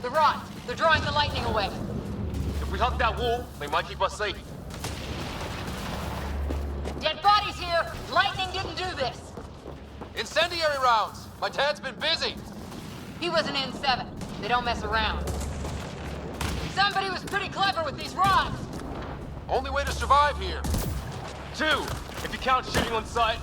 The rods. They're drawing the lightning away. If we hug that wall, they might keep us safe. Dead bodies here! Lightning didn't do this! Incendiary rounds! My dad's been busy! He was an N7. They don't mess around. Somebody was pretty clever with these rods! Only way to survive here. 2, if you count shooting on sight.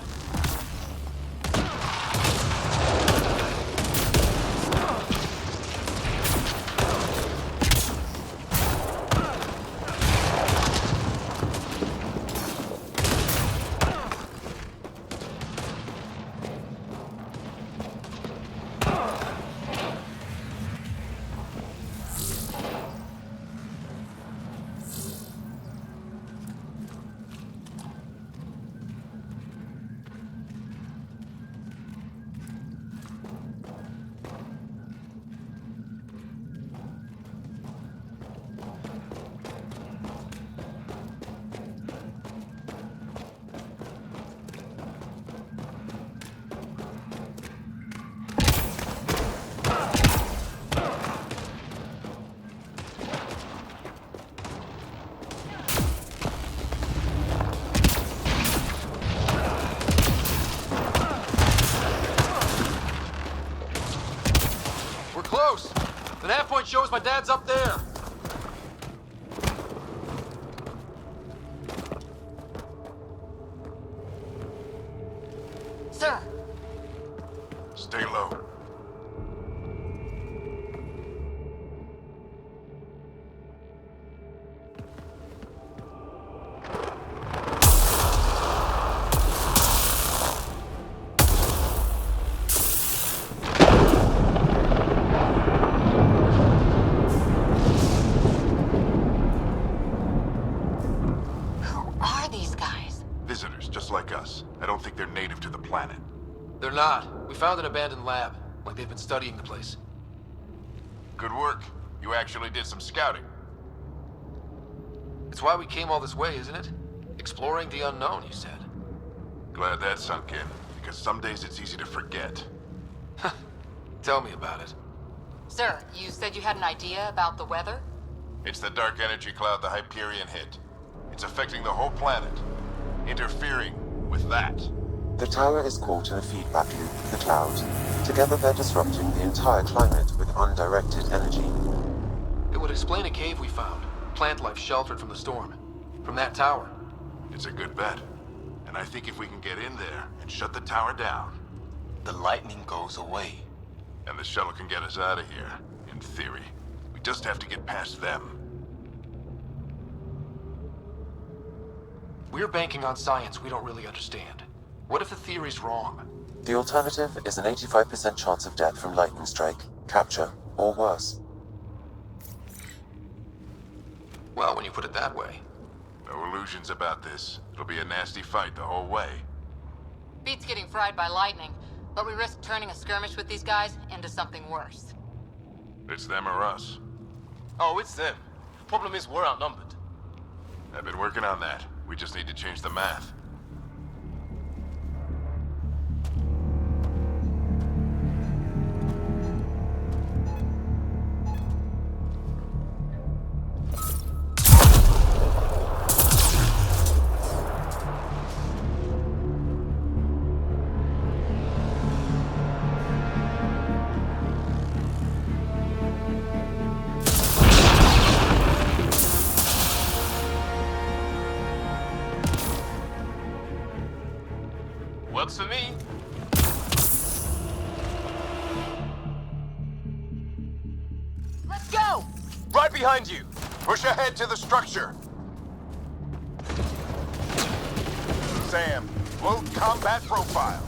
Close! The nav point shows my dad's up there. Sir! Stay low. Like us. I don't think they're native to the planet. They're not. We found an abandoned lab, like they've been studying the place. Good work. You actually did some scouting. It's why we came all this way, isn't it? Exploring the unknown, you said. Glad that sunk in, because some days it's easy to forget. Tell me about it. Sir, you said you had an idea about the weather? It's the dark energy cloud the Hyperion hit. It's affecting the whole planet. Interfering with that. The tower is caught in a feedback loop with the cloud. Together they're disrupting the entire climate with undirected energy. It would explain a cave we found. Plant life sheltered from the storm. From that tower. It's a good bet. And I think if we can get in there and shut the tower down, the lightning goes away. And the shuttle can get us out of here, in theory. We just have to get past them. We're banking on science we don't really understand. What if the theory's wrong? The alternative is an 85% chance of death from lightning strike, capture, or worse. Well, when you put it that way. No illusions about this. It'll be a nasty fight the whole way. Beats getting fried by lightning, but we risk turning a skirmish with these guys into something worse. It's them or us. Oh, it's them. Problem is, we're outnumbered. I've been working on that. We just need to change the math. Works for me. Let's go! Right behind you. Push ahead to the structure. Sam, full combat profile.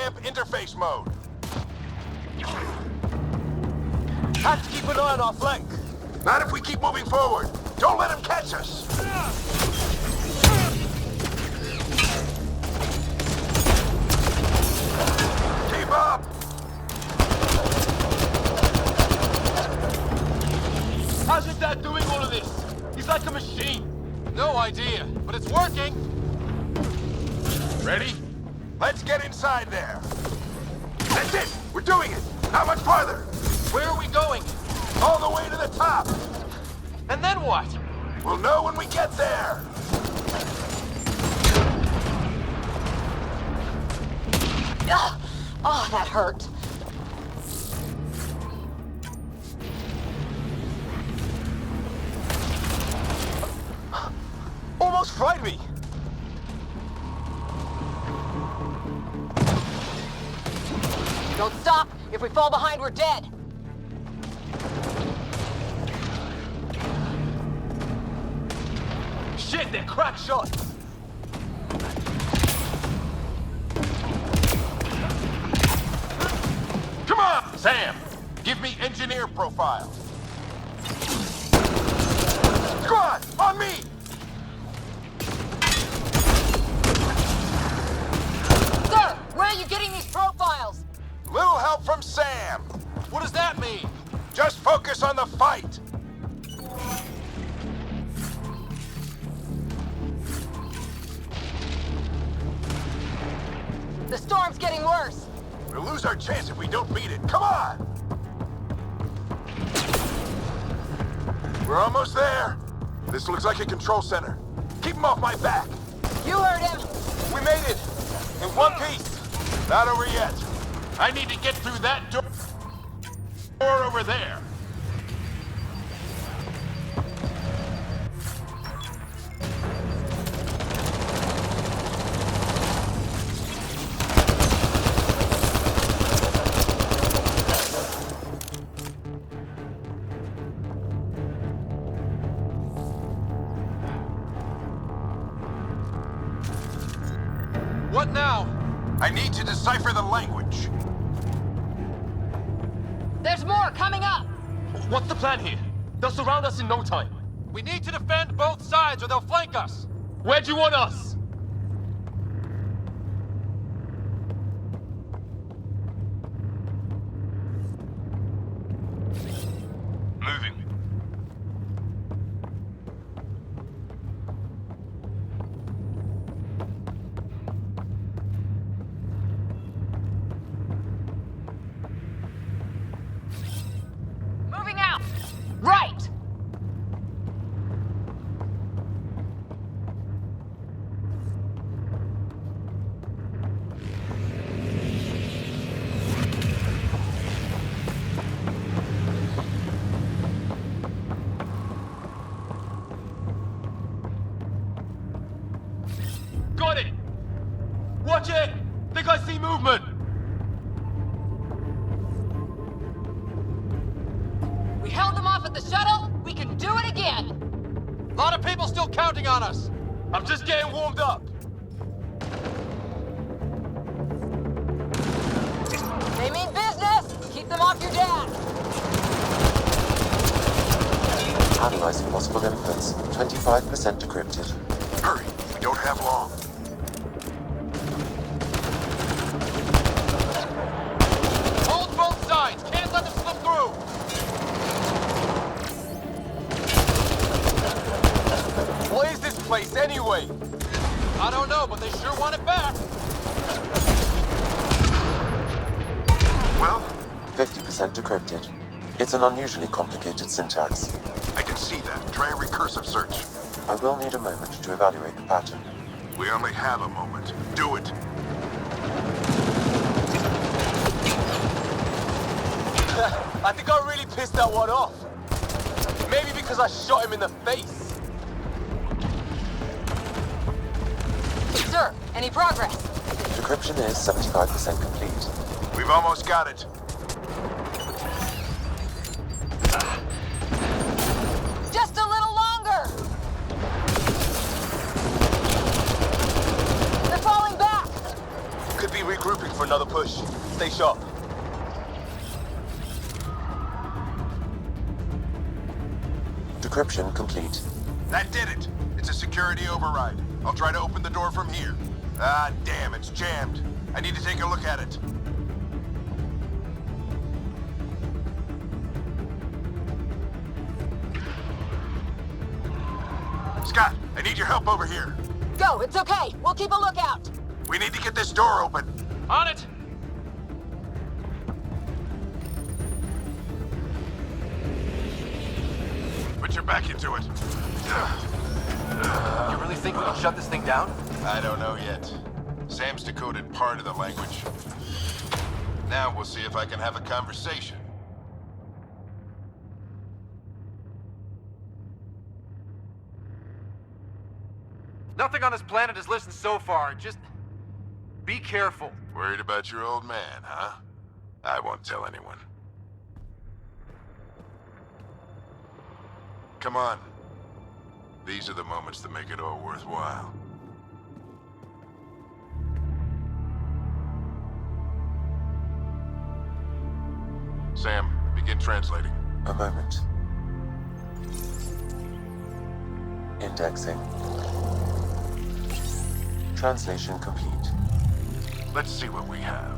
ramp interface mode. Have to keep an eye on our flank. Not if we keep moving forward. Don't let him catch us. Keep up! How's your dad doing all of this? He's like a machine. No idea, but it's working. Ready? Let's get inside there. That's it! We're doing it! Not much farther! Where are we going? All the way to the top! And then what? We'll know when we get there! Ugh. Oh, that hurt. Almost fried me. Don't stop. If we fall behind, we're dead. Shit, they're crack shots. Come on, Sam! Give me engineer profile. Squad, on me! Sir, where are you getting these profiles? Little help from Sam. What does that mean? Just focus on the fight. The storm's getting worse. We'll lose our chance if we don't beat it. Come on! We're almost there. This looks like a control center. Keep him off my back. You heard him. We made it. In one piece. Not over yet. I need to get through that door over there. What now? I need to decipher the language. There's more coming up. What's the plan here? They'll surround us in no time. We need to defend both sides or they'll flank us. Where do you want us? Moving. Moving out. Right. Got it! Watch it! Think I see movement! We held them off at the shuttle. We can do it again. A lot of people still counting on us. I'm just getting warmed up. They mean business. Keep them off your dad. Analyzing possible inputs. 25% decrypted. Hurry, we don't have long. Hold both sides. Can't let them slip through. What is this place anyway? I don't know, but they sure want it back. Well, 50% decrypted. It's an unusually complicated syntax. I can see that. Try a recursive search. I will need a moment to evaluate the pattern. We only have a moment. Do it. I think I really pissed that one off. Maybe because I shot him in the face. Sir, any progress? Decryption is 75% complete. We've almost got it. Just a little longer. They're falling back. Could be regrouping for another push. Stay sharp. Decryption complete. That did it. It's a security override. I'll try to open the door from here. Ah, damn, it's jammed. I need to take a look at it. Scott, I need your help over here. Go, it's okay. We'll keep a lookout. We need to get this door open. On it! Put your back into it. You really think we can shut this thing down? I don't know yet. Sam's decoded part of the language. Now we'll see if I can have a conversation. Nothing on this planet has listened so far. Just be careful. Worried about your old man, huh? I won't tell anyone. Come on. These are the moments that make it all worthwhile. Sam, begin translating. A moment. Indexing. Translation complete. Let's see what we have.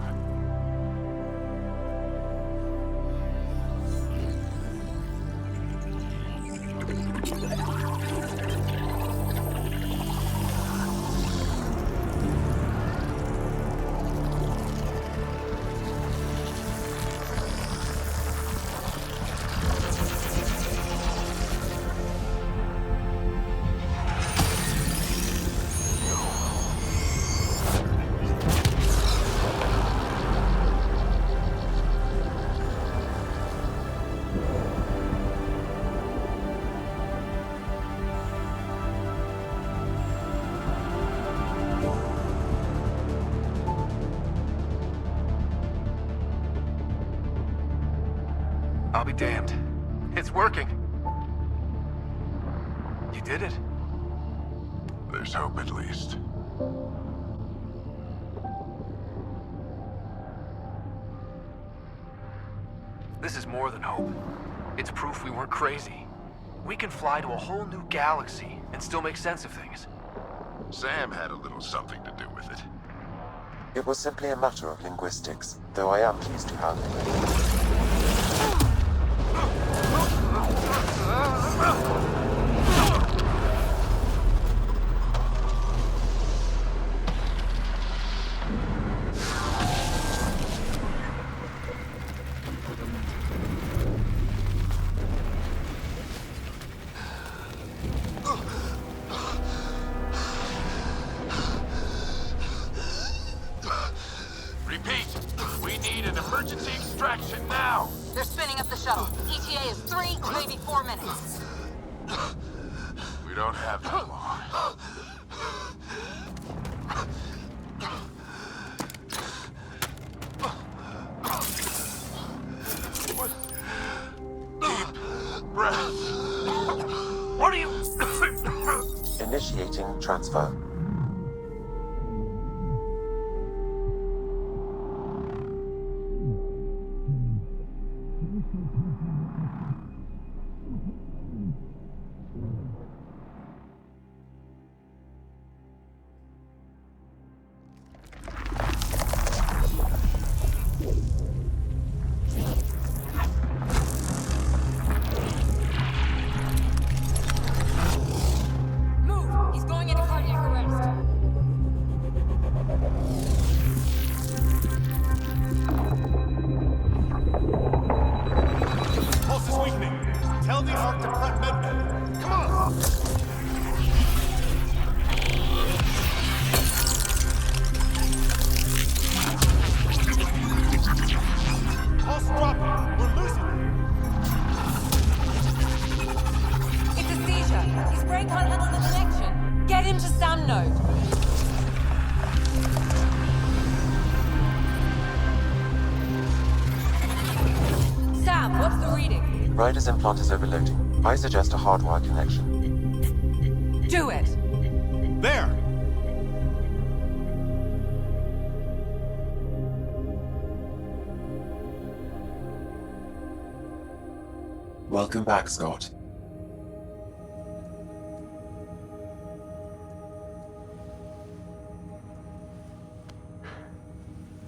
I'll be damned. It's working. You did it. There's hope at least. This is more than hope. It's proof we weren't crazy. We can fly to a whole new galaxy and still make sense of things. Sam had a little something to do with it. It was simply a matter of linguistics, though I am pleased to have. Repeat, we need an emergency extraction now. They're spinning up the shuttle. ETA is 3, maybe 4 minutes. We don't have that long. Deep breath. What are you... Initiating transfer. Move! He's going into cardiac arrest. Pulse is weakening. Tell the Ark to prep med. Come on! Pulse dropping. We're losing it. It's a seizure. His brain can't handle the connection. Get him to sound node. Sam, what's the reading? Rider's implant is overloading. I suggest a hardwire connection. Do it. There! Welcome back, Scott.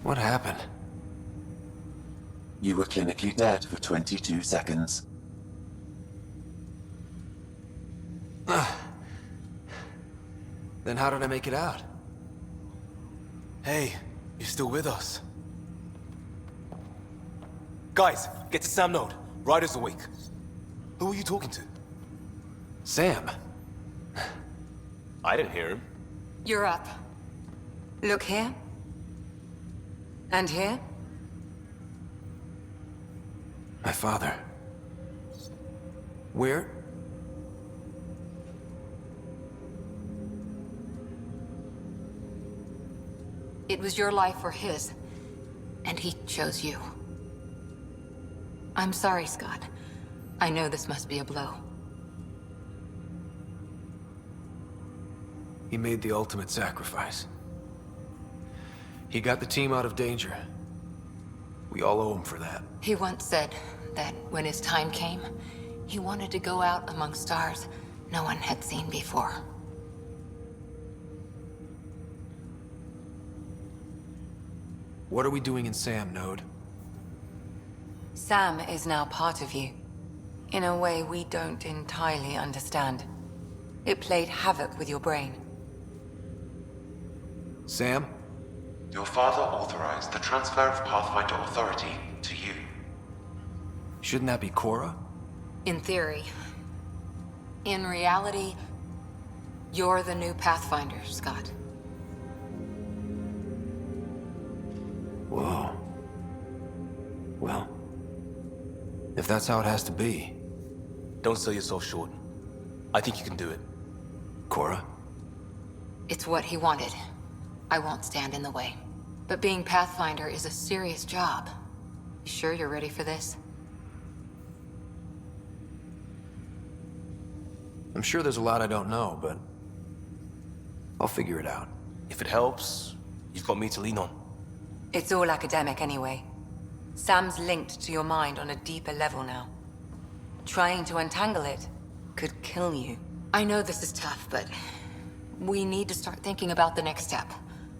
What happened? You were clinically dead for 22 seconds. Then how did I make it out? Hey, you're still with us. Guys, get to Sam Node. Ryder's awake. Who are you talking to? Sam. I didn't hear him. You're up. Look here. And here. My father. Where? It was your life or his, and he chose you. I'm sorry, Scott. I know this must be a blow. He made the ultimate sacrifice. He got the team out of danger. We all owe him for that. He once said that when his time came, he wanted to go out among stars no one had seen before. What are we doing in Sam, Node? Sam is now part of you. In a way we don't entirely understand. It played havoc with your brain. Sam? Your father authorized the transfer of Pathfinder authority to you. Shouldn't that be Cora? In theory. In reality, you're the new Pathfinder, Scott. Whoa. Well, if that's how it has to be. Don't sell yourself short. I think you can do it. Cora? It's what he wanted. I won't stand in the way. But being Pathfinder is a serious job. You sure you're ready for this? I'm sure there's a lot I don't know, but I'll figure it out. If it helps, you've got me to lean on. It's all academic anyway. Sam's linked to your mind on a deeper level now. Trying to untangle it could kill you. I know this is tough, but we need to start thinking about the next step.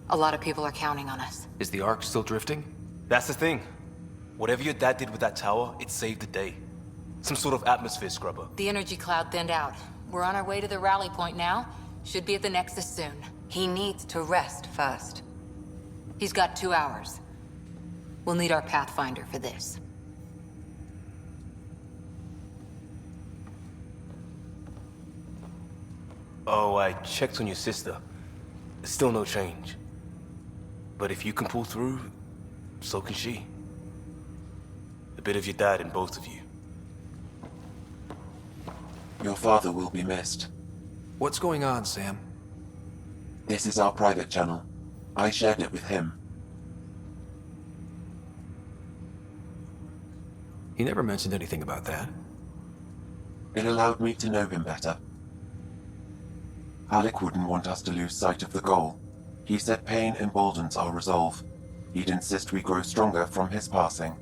A lot of people are counting on us. Is the Ark still drifting? That's the thing. Whatever your dad did with that tower, it saved the day. Some sort of atmosphere scrubber. The energy cloud thinned out. We're on our way to the rally point now. Should be at the Nexus soon. He needs to rest first. He's got 2 hours. We'll need our Pathfinder for this. Oh, I checked on your sister. Still no change. But if you can pull through, so can she. A bit of your dad in both of you. Your father will be missed. What's going on, Sam? This is our private channel. I shared it with him. He never mentioned anything about that. It allowed me to know him better. Alec wouldn't want us to lose sight of the goal. He said pain emboldens our resolve. He'd insist we grow stronger from his passing.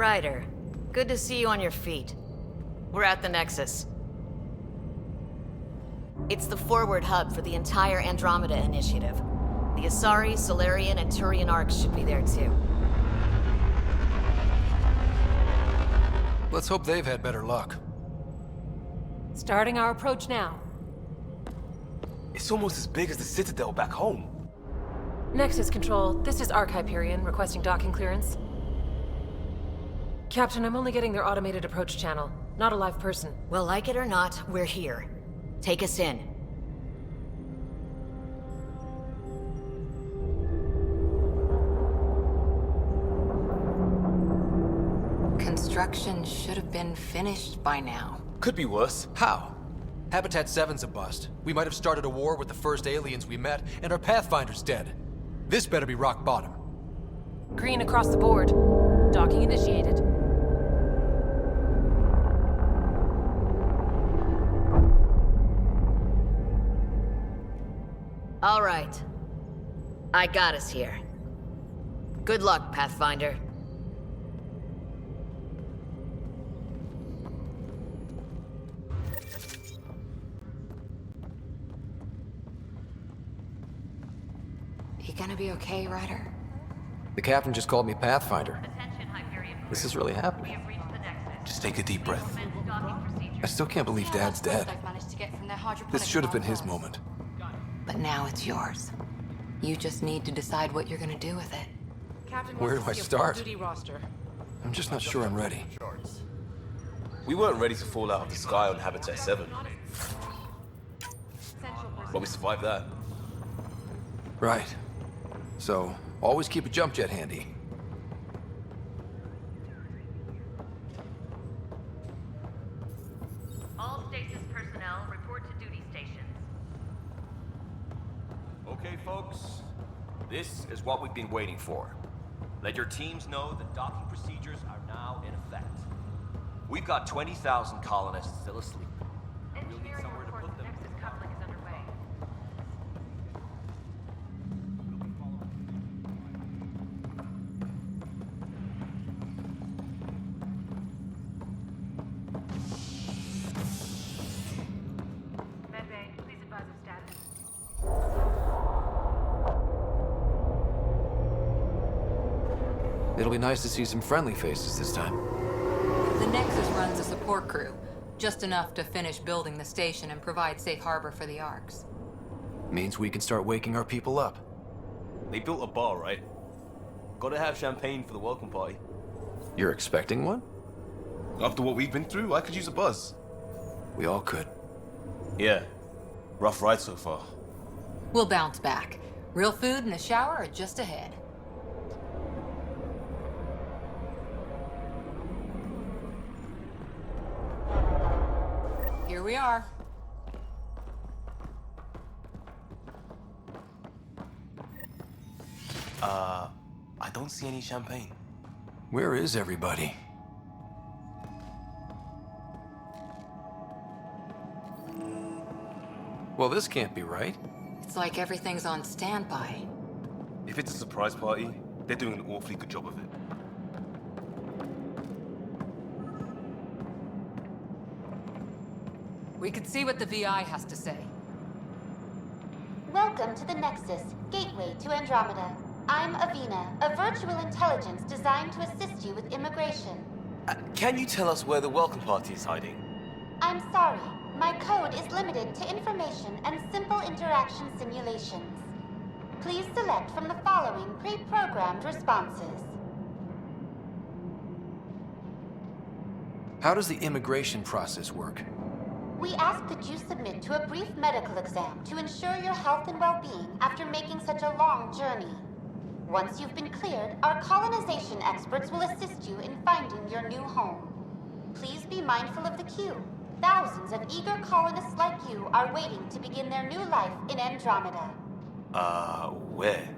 Ryder, good to see you on your feet. We're at the Nexus. It's the forward hub for the entire Andromeda initiative. The Asari, Solarian, and Turian arcs should be there too. Let's hope they've had better luck. Starting our approach now. It's almost as big as the Citadel back home. Nexus Control, this is Arc Hyperion requesting docking clearance. Captain, I'm only getting their automated approach channel, not a live person. Well, like it or not, we're here. Take us in. Construction should have been finished by now. Could be worse. How? Habitat 7's a bust. We might have started a war with the first aliens we met, and our Pathfinder's dead. This better be rock bottom. Green across the board. Docking initiated. All right. I got us here. Good luck, Pathfinder. You gonna be okay, Ryder? The captain just called me Pathfinder. This is really happening. Just take a deep breath. I still can't believe Dad's dead. This should have been his moment. But now it's yours. You just need to decide what you're gonna do with it. Where do I start? I'm just not sure I'm ready. We weren't ready to fall out of the sky on Habitat 7. But we survived that. Right. So, always keep a jump jet handy. All stasis personnel report to duty stations. Okay, folks. This is what we've been waiting for. Let your teams know that docking procedures are now in effect. We've got 20,000 colonists still asleep. We'll need somewhere to put them. Nexus coupling is underway. Medbay, please advise of status. It'll be nice to see some friendly faces this time. The Nexus runs a support crew, just enough to finish building the station and provide safe harbor for the arcs. Means we can start waking our people up. They built a bar, right? Gotta have champagne for the welcome party. You're expecting one? After what we've been through, I could use a buzz. We all could. Yeah. Rough ride so far. We'll bounce back. Real food and a shower are just ahead. Here we are. I don't see any champagne. Where is everybody? Well, this can't be right. It's like everything's on standby. If it's a surprise party, they're doing an awfully good job of it. We could see what the VI has to say. Welcome to the Nexus, gateway to Andromeda. I'm Avina, a virtual intelligence designed to assist you with immigration. Can you tell us where the welcome party is hiding? I'm sorry, my code is limited to information and simple interaction simulations. Please select from the following pre-programmed responses. How does the immigration process work? We ask that you submit to a brief medical exam to ensure your health and well-being after making such a long journey. Once you've been cleared, our colonization experts will assist you in finding your new home. Please be mindful of the queue. Thousands of eager colonists like you are waiting to begin their new life in Andromeda. Where?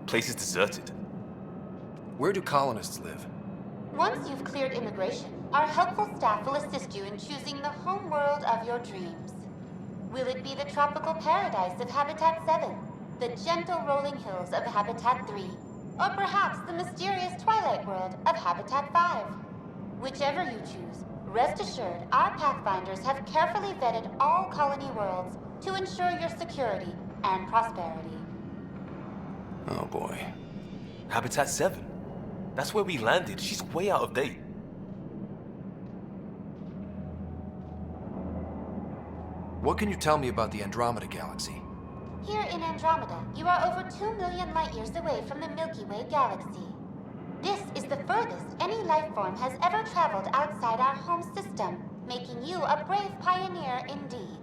Place is deserted. Where do colonists live? Once you've cleared immigration, our helpful staff will assist you in choosing the home world of your dreams. Will it be the tropical paradise of Habitat 7? The gentle rolling hills of Habitat 3? or perhaps the mysterious twilight world of Habitat 5. Whichever you choose, rest assured our Pathfinders have carefully vetted all colony worlds to ensure your security and prosperity. Oh boy. Habitat 7? That's where we landed. She's way out of date. What can you tell me about the Andromeda galaxy? Here in Andromeda, you are over 2 million light-years away from the Milky Way galaxy. This is the furthest any life form has ever traveled outside our home system, making you a brave pioneer indeed.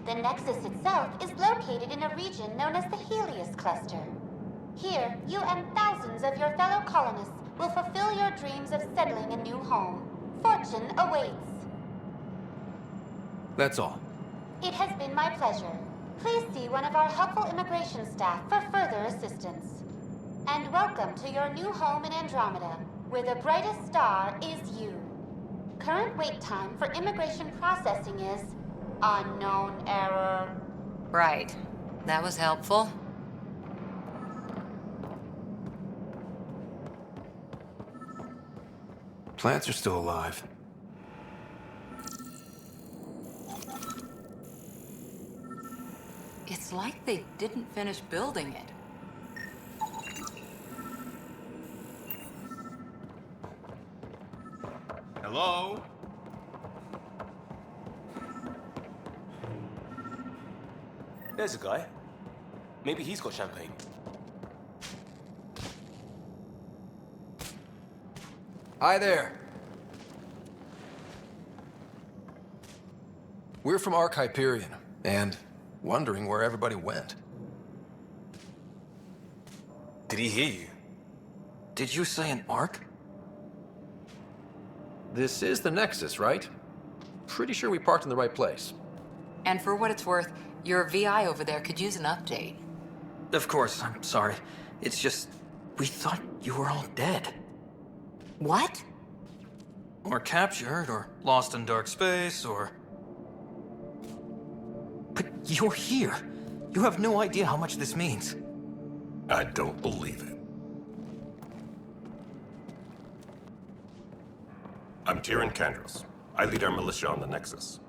The Nexus itself is located in a region known as the Helios Cluster. Here, you and thousands of your fellow colonists will fulfill your dreams of settling a new home. Fortune awaits. That's all. It has been my pleasure. Please see one of our helpful immigration staff for further assistance. And welcome to your new home in Andromeda, where the brightest star is you. Current wait time for immigration processing is unknown error. Right. That was helpful. Plants are still alive. It's like they didn't finish building it. Hello? There's a guy. Maybe he's got champagne. Hi there. We're from Hyperion, and wondering where everybody went. Did he hear you? Did you say an Ark? This is the Nexus, right? Pretty sure we parked in the right place. And for what it's worth, your VI over there could use an update. Of course, I'm sorry. It's just, we thought you were all dead. What? Or captured, or lost in dark space, or... But you're here. You have no idea how much this means. I don't believe it. I'm Tyrion Kandros. I lead our militia on the Nexus.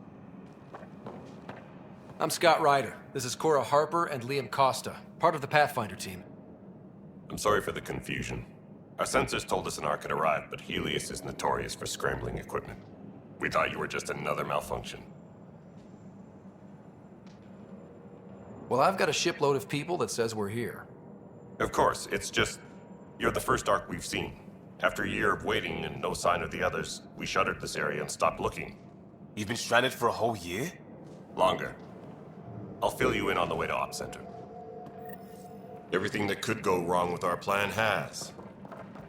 I'm Scott Ryder. This is Cora Harper and Liam Costa, part of the Pathfinder team. I'm sorry for the confusion. Our sensors told us an Ark had arrived, but Helios is notorious for scrambling equipment. We thought you were just another malfunction. Well, I've got a shipload of people that says we're here. Of course, it's just... you're the first Ark we've seen. After a year of waiting and no sign of the others, we shuttered this area and stopped looking. You've been stranded for a whole year? Longer. I'll fill you in on the way to Op Center. Everything that could go wrong with our plan has.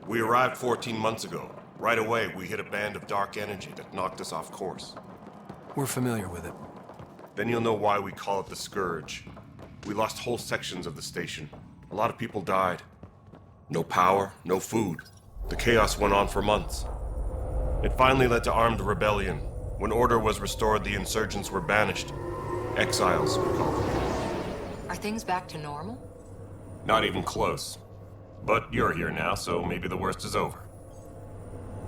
We arrived 14 months ago. Right away, we hit a band of dark energy that knocked us off course. We're familiar with it. Then you'll know why we call it the Scourge. We lost whole sections of the station. A lot of people died. No power, no food. The chaos went on for months. It finally led to armed rebellion. When order was restored, the insurgents were banished. Exiles, we call them. Are things back to normal? Not even close. But you're here now, so maybe the worst is over.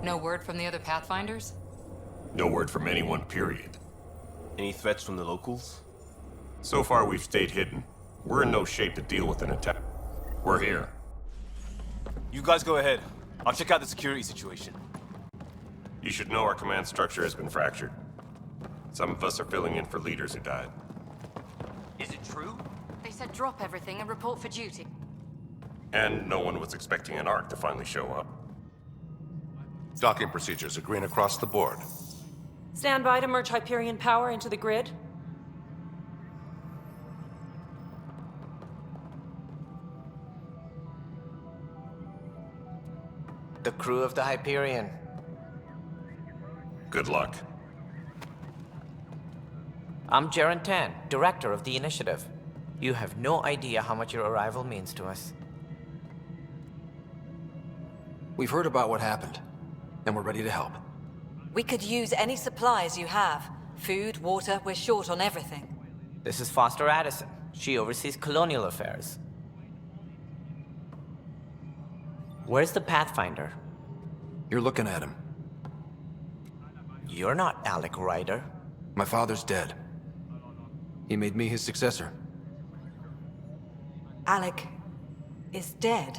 No word from the other Pathfinders? No word from anyone, period. Any threats from the locals? So far, we've stayed hidden. We're in no shape to deal with an attack. We're here. You guys go ahead. I'll check out the security situation. You should know our command structure has been fractured. Some of us are filling in for leaders who died. Is it true? They said drop everything and report for duty. And no one was expecting an Ark to finally show up. Docking procedures are green across the board. Stand by to merge Hyperion power into the grid. The crew of the Hyperion. Good luck. I'm Jaren Tan, director of the initiative. You have no idea how much your arrival means to us. We've heard about what happened, and we're ready to help. We could use any supplies you have. Food, water, we're short on everything. This is Foster Addison. She oversees colonial affairs. Where's the Pathfinder? You're looking at him. You're not Alec Ryder. My father's dead. He made me his successor. Alec is dead.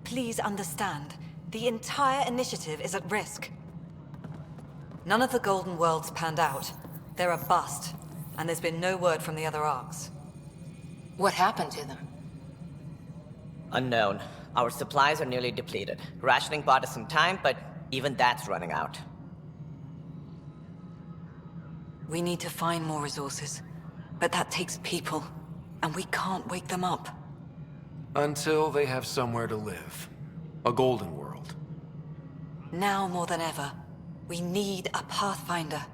Please understand, the entire initiative is at risk. None of the Golden Worlds panned out. They're a bust, and there's been no word from the other arcs. What happened to them? Unknown. Our supplies are nearly depleted. Rationing bought us some time, but even that's running out. We need to find more resources, but that takes people, and we can't wake them up. Until they have somewhere to live. A golden world. Now more than ever, we need a Pathfinder.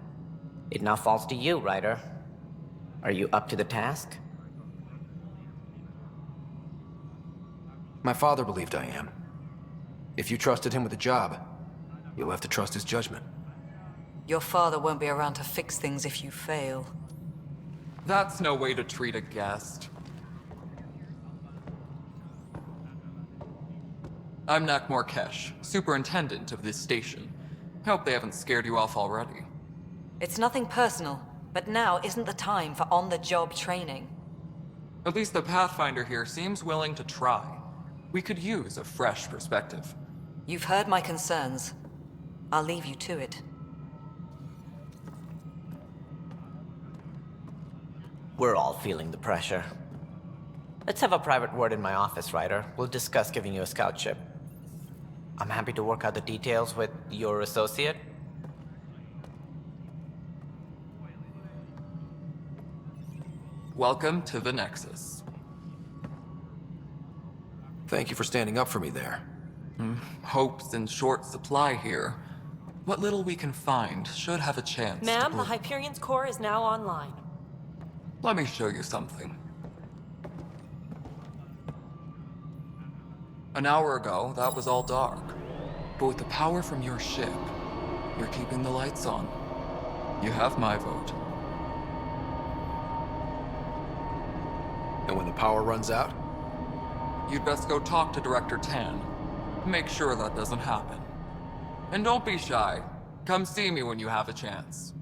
It now falls to you, Ryder. Are you up to the task? My father believed I am. If you trusted him with a job, you'll have to trust his judgment. Your father won't be around to fix things if you fail. That's no way to treat a guest. I'm Nak Morkesh, superintendent of this station. Hope they haven't scared you off already. It's nothing personal, but now isn't the time for on-the-job training. At least the Pathfinder here seems willing to try. We could use a fresh perspective. You've heard my concerns. I'll leave you to it. We're all feeling the pressure. Let's have a private word in my office, Ryder. We'll discuss giving you a scout ship. I'm happy to work out the details with your associate. Welcome to the Nexus. Thank you for standing up for me there. Hope's in short supply here. What little we can find should have a chance Ma'am, to the Hyperion's core is now online. Let me show you something. An hour ago, that was all dark. But with the power from your ship, you're keeping the lights on. You have my vote. And when the power runs out? You'd best go talk to Director Tan. Make sure that doesn't happen. And don't be shy. Come see me when you have a chance.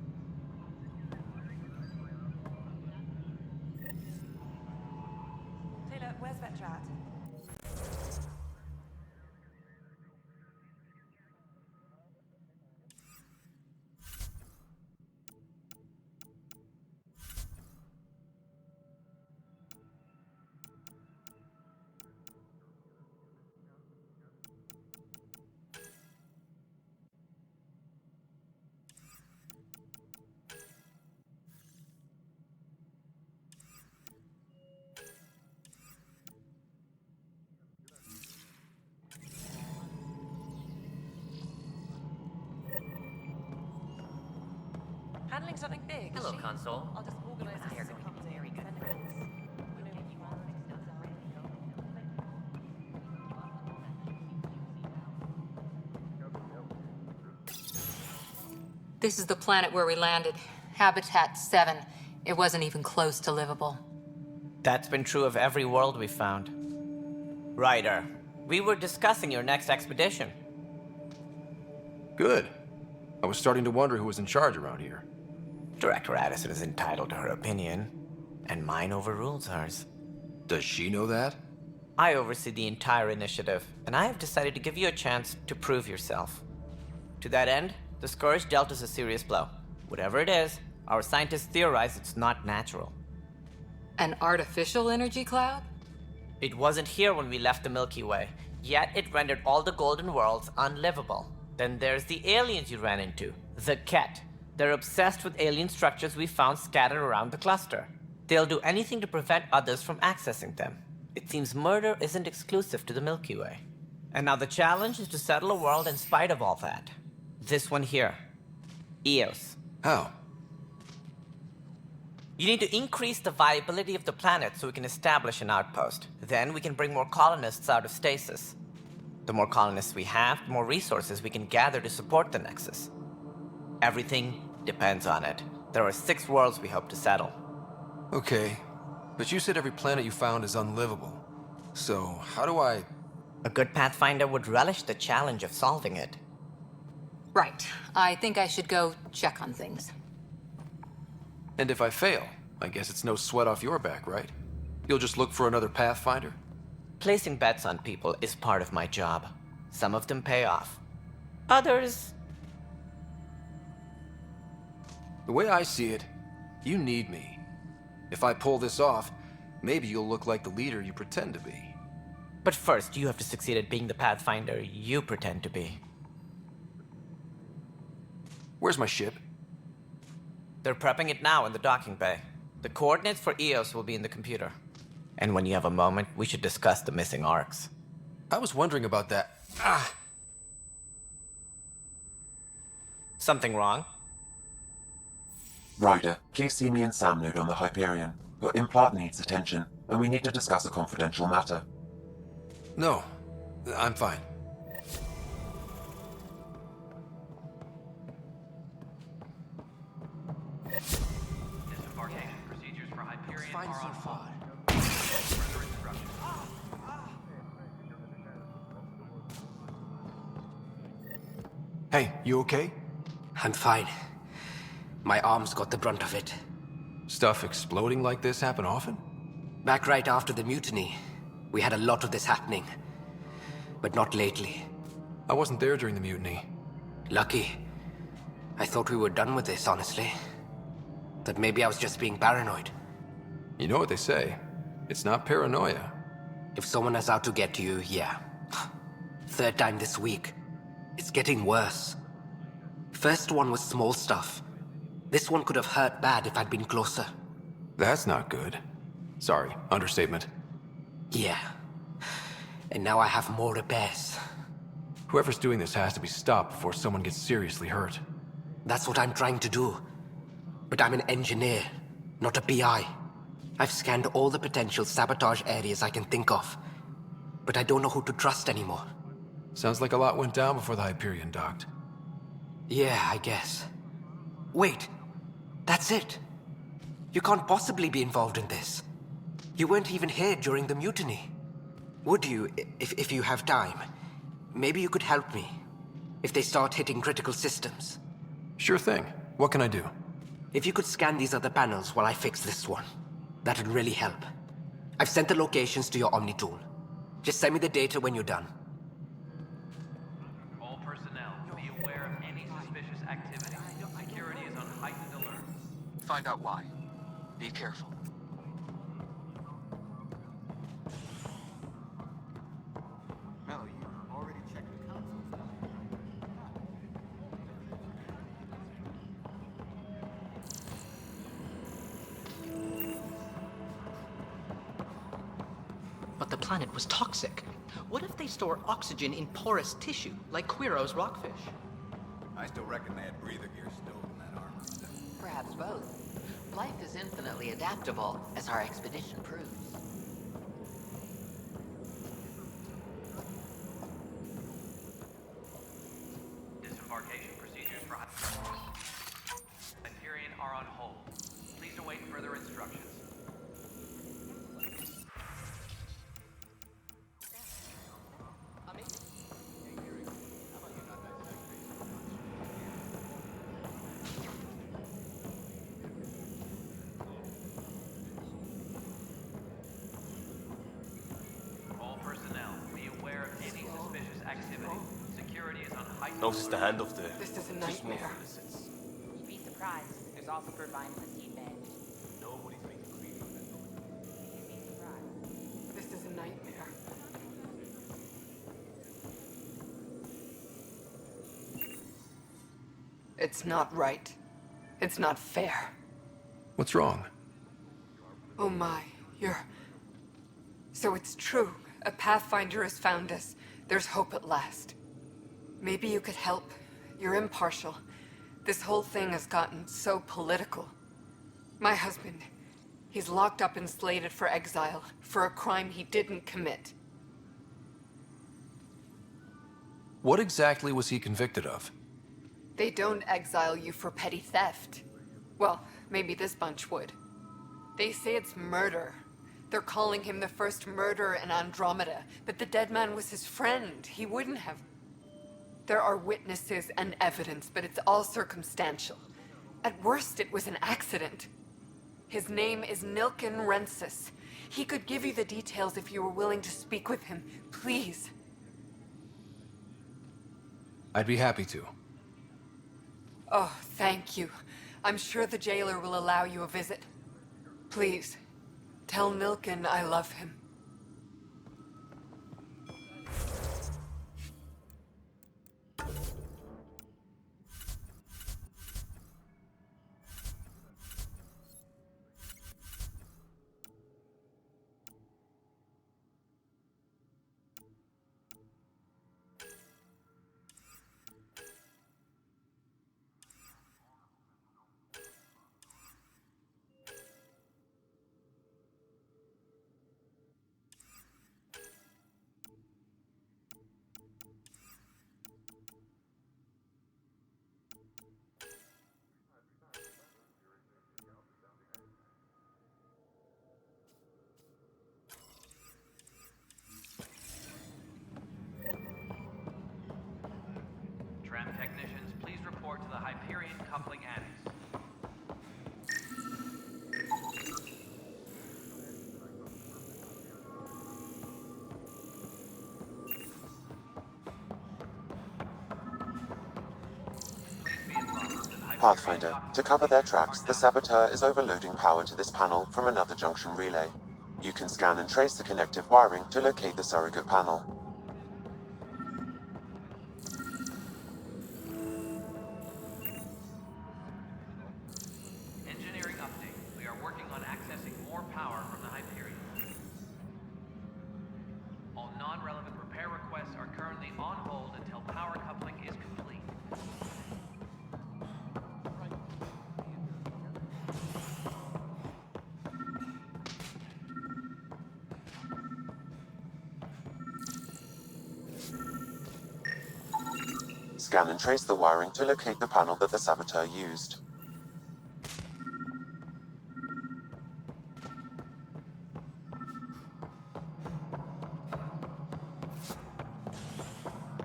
Taylor, where's Vetra at? Handling something big. Hello, console. I'll just organize it. Very good. This is the planet where we landed. Habitat 7. It wasn't even close to livable. That's been true of every world we've found. Ryder, we were discussing your next expedition. Good. I was starting to wonder who was in charge around here. Director Addison is entitled to her opinion, and mine overrules hers. Does she know that? I oversee the entire initiative, and I have decided to give you a chance to prove yourself. To that end, the Scourge dealt us a serious blow. Whatever it is, our scientists theorize it's not natural. An artificial energy cloud? It wasn't here when we left the Milky Way, yet it rendered all the Golden Worlds unlivable. Then there's the aliens you ran into, the Ket. They're obsessed with alien structures we found scattered around the cluster. They'll do anything to prevent others from accessing them. It seems murder isn't exclusive to the Milky Way. And now the challenge is to settle a world in spite of all that. This one here. Eos. How? You need to increase the viability of the planet so we can establish an outpost. Then we can bring more colonists out of stasis. The more colonists we have, the more resources we can gather to support the Nexus. Everything depends on it. There are 6 worlds we hope to settle. Okay, but you said every planet you found is unlivable. So, how do I... A good Pathfinder would relish the challenge of solving it. Right. I think I should go check on things. And if I fail, I guess it's no sweat off your back, right? You'll just look for another Pathfinder? Placing bets on people is part of my job. Some of them pay off. Others... The way I see it, you need me. If I pull this off, maybe you'll look like the leader you pretend to be. But first, you have to succeed at being the Pathfinder you pretend to be. Where's my ship? They're prepping it now in the docking bay. The coordinates for EOS will be in the computer. And when you have a moment, we should discuss the missing arcs. I was wondering about that. Ah! Something wrong? Ryder, please see me and Sam node on the Hyperion. Your implant needs attention, and we need to discuss a confidential matter. No, I'm fine. Disembarkation procedures for Hyperion are on hold. Hey, you okay? I'm fine. My arms got the brunt of it. Stuff exploding like this happen often? Back right after the mutiny, we had a lot of this happening. But not lately. I wasn't there during the mutiny. Lucky. I thought we were done with this, honestly. That maybe I was just being paranoid. You know what they say. It's not paranoia. If someone is out to get you, yeah. Third time this week. It's getting worse. First one was small stuff. This one could have hurt bad if I'd been closer. That's not good. Sorry, understatement. Yeah. And now I have more repairs. Whoever's doing this has to be stopped before someone gets seriously hurt. That's what I'm trying to do. But I'm an engineer, not a PI. I've scanned all the potential sabotage areas I can think of. But I don't know who to trust anymore. Sounds like a lot went down before the Hyperion docked. Yeah, I guess. Wait, that's it. You can't possibly be involved in this. You weren't even here during the mutiny. Would you, if you have time? Maybe you could help me. If they start hitting critical systems. Sure thing. What can I do? If you could scan these other panels while I fix this one, that'd really help. I've sent the locations to your Omni tool. Just send me the data when you're done. All personnel, be aware of any suspicious activity. Security is on heightened alert. Find out why. Be careful. Mel, you already checked the console. But the planet was toxic. What if they store oxygen in porous tissue, like Quiro's rockfish? I still reckon they had breather gear stowed in that armor. Perhaps both. Life is infinitely adaptable, as our expedition proves. Disembarkation procedures for Hyperion are on hold. Please await further instructions. All personnel, be aware of any suspicious activity. Security is on heightened Notice the hand of the... This is a nightmare. You'd be surprised. There's also turbine in the seedbed. Nobody's making creepy with that noise. You'd be surprised. This is a nightmare. It's not right. It's not fair. What's wrong? Oh my, you're... So it's true. A Pathfinder has found us. There's hope at last. Maybe you could help. You're impartial. This whole thing has gotten so political. My husband, he's locked up and slated for exile for a crime he didn't commit. What exactly was he convicted of? They don't exile you for petty theft. Well, maybe this bunch would. They say it's murder. They're calling him the first murderer in Andromeda, but the dead man was his friend. He wouldn't have... There are witnesses and evidence, but it's all circumstantial. At worst, it was an accident. His name is Nilken Rensis. He could give you the details if you were willing to speak with him. Please. I'd be happy to. Oh, thank you. I'm sure the jailer will allow you a visit. Please, tell Nilken I love him. Tram technicians, please report to the Hyperion coupling annex. Pathfinder, to cover their tracks, the saboteur is overloading power to this panel from another junction relay. You can scan and trace the connective wiring to locate the surrogate panel. Engineering update. We are working on accessing more power from the Hyperion. All non-relevant repair requests are currently on hold until power coupling is complete. Scan and trace the wiring to locate the panel that the saboteur used.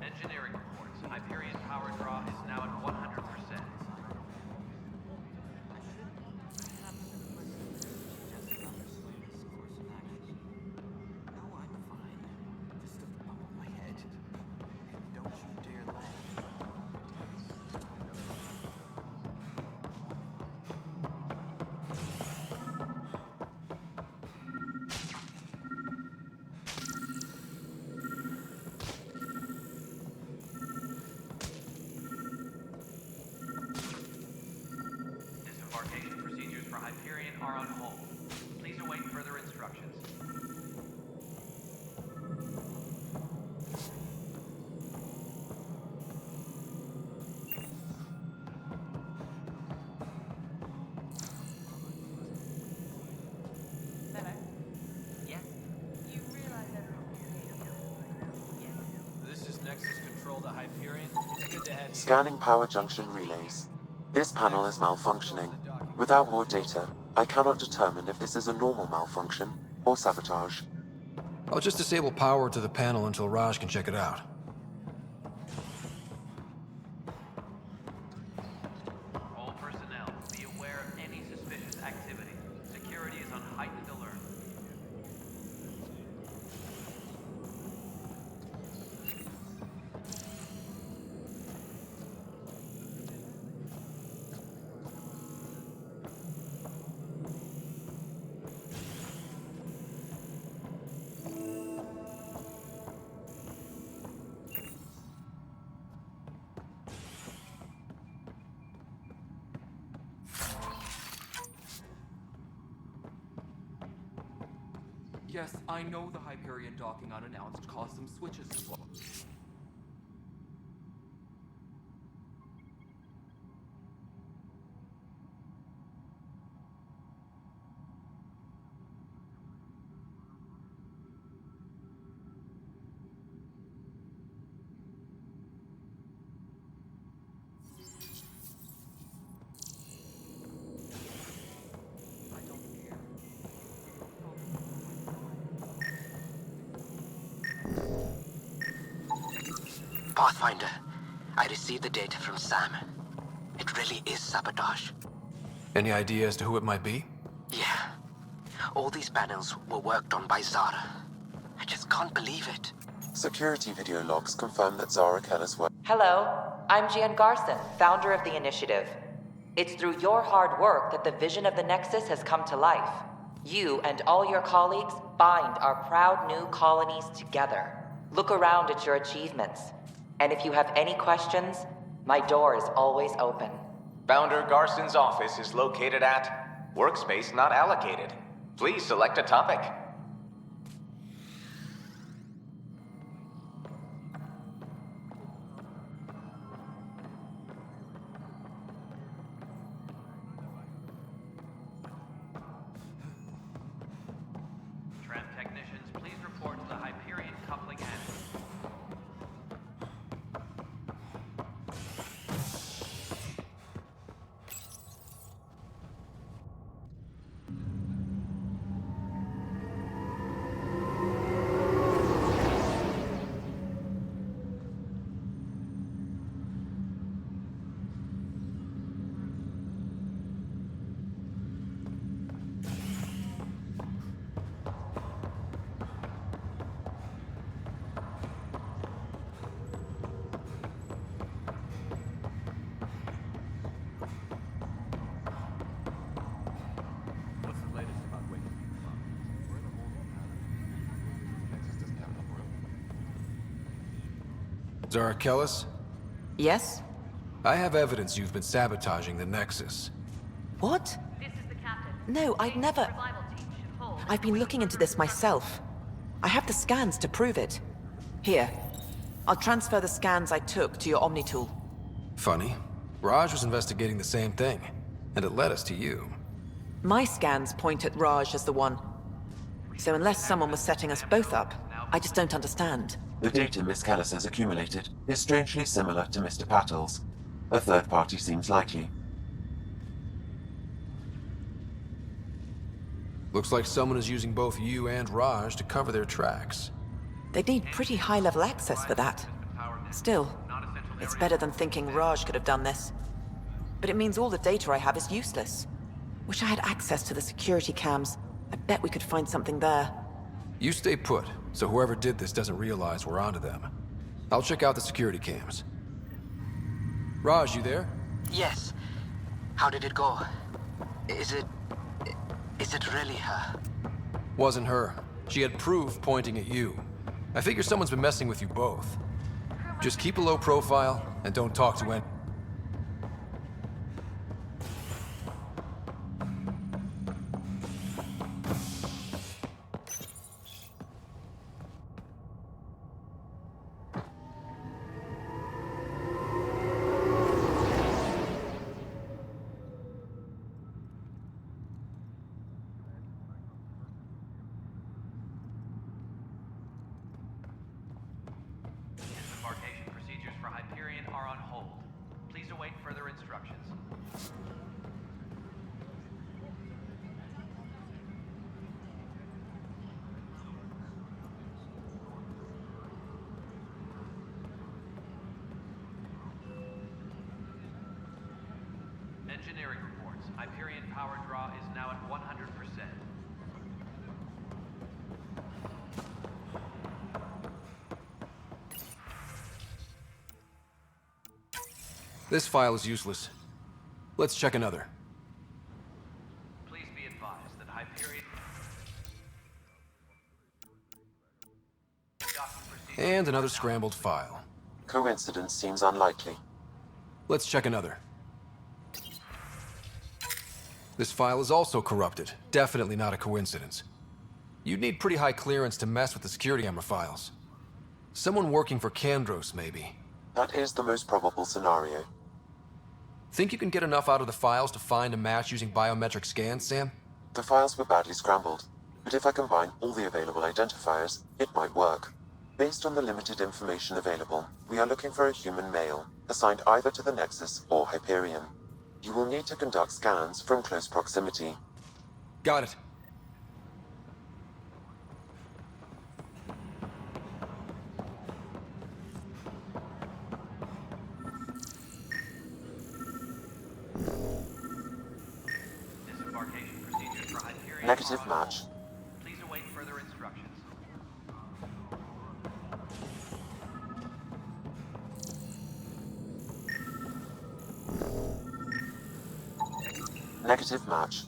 Engineering reports. Hyperion power draw is now at 100%. Disembarkation procedures for Hyperion are on hold. Please await further instructions. Hello? Yes? You realize This is Nexus Control to Hyperion. It's good to have you. Scanning power junction relays. This panel is malfunctioning. Without more data, I cannot determine if this is a normal malfunction or sabotage. I'll just disable power to the panel until Raj can check it out. All personnel, be aware of any suspicious activity. Security is on heightened alert. Yes, I know the Hyperion docking unannounced caused some switches to blow. Pathfinder, I received the data from Sam. It really is sabotage. Any idea as to who it might be? Yeah. All these panels were worked on by Zara. I just can't believe it. Security video logs confirm that Zara Keller's work. Hello, I'm Gian Garson, founder of the initiative. It's through your hard work that the vision of the Nexus has come to life. You and all your colleagues bind our proud new colonies together. Look around at your achievements. And if you have any questions, my door is always open. Founder Garson's office is located at Workspace Not Allocated. Please select a topic. Tram technicians, please report to the Hyperion coupling end. Zara Kellis? Yes? I have evidence you've been sabotaging the Nexus. What? This is the captain. No, I'd never... Survival team should hold. I've been looking into this myself. I have the scans to prove it. Here. I'll transfer the scans I took to your Omni tool. Funny. Raj was investigating the same thing, and it led us to you. My scans point at Raj as the one. So unless someone was setting us both up, I just don't understand. The data Miss Kellis has accumulated is strangely similar to Mr. Patel's. A third party seems likely. Looks like someone is using both you and Raj to cover their tracks. They'd need pretty high-level access for that. Still, it's better than thinking Raj could have done this. But it means all the data I have is useless. Wish I had access to the security cams. I bet we could find something there. You stay put, so whoever did this doesn't realize we're onto them. I'll check out the security cams. Raj, you there? Yes. How did it go? Is it really her? Wasn't her. She had proof pointing at you. I figure someone's been messing with you both. Just keep a low profile, and don't talk to anyone. Embarkation procedures for Hyperion are on hold. Please await further instructions. Engineering reports. Hyperion power draw is now at 100%. This file is useless. Let's check another. Please be advised that Hyperion... And another scrambled file. Coincidence seems unlikely. Let's check another. This file is also corrupted. Definitely not a coincidence. You'd need pretty high clearance to mess with the security camera files. Someone working for Kandros, maybe. That is the most probable scenario. Think you can get enough out of the files to find a match using biometric scans, Sam? The files were badly scrambled, but if I combine all the available identifiers, it might work. Based on the limited information available, we are looking for a human male, assigned either to the Nexus or Hyperion. You will need to conduct scans from close proximity. Got it. Negative match. Please await further instructions. Negative match.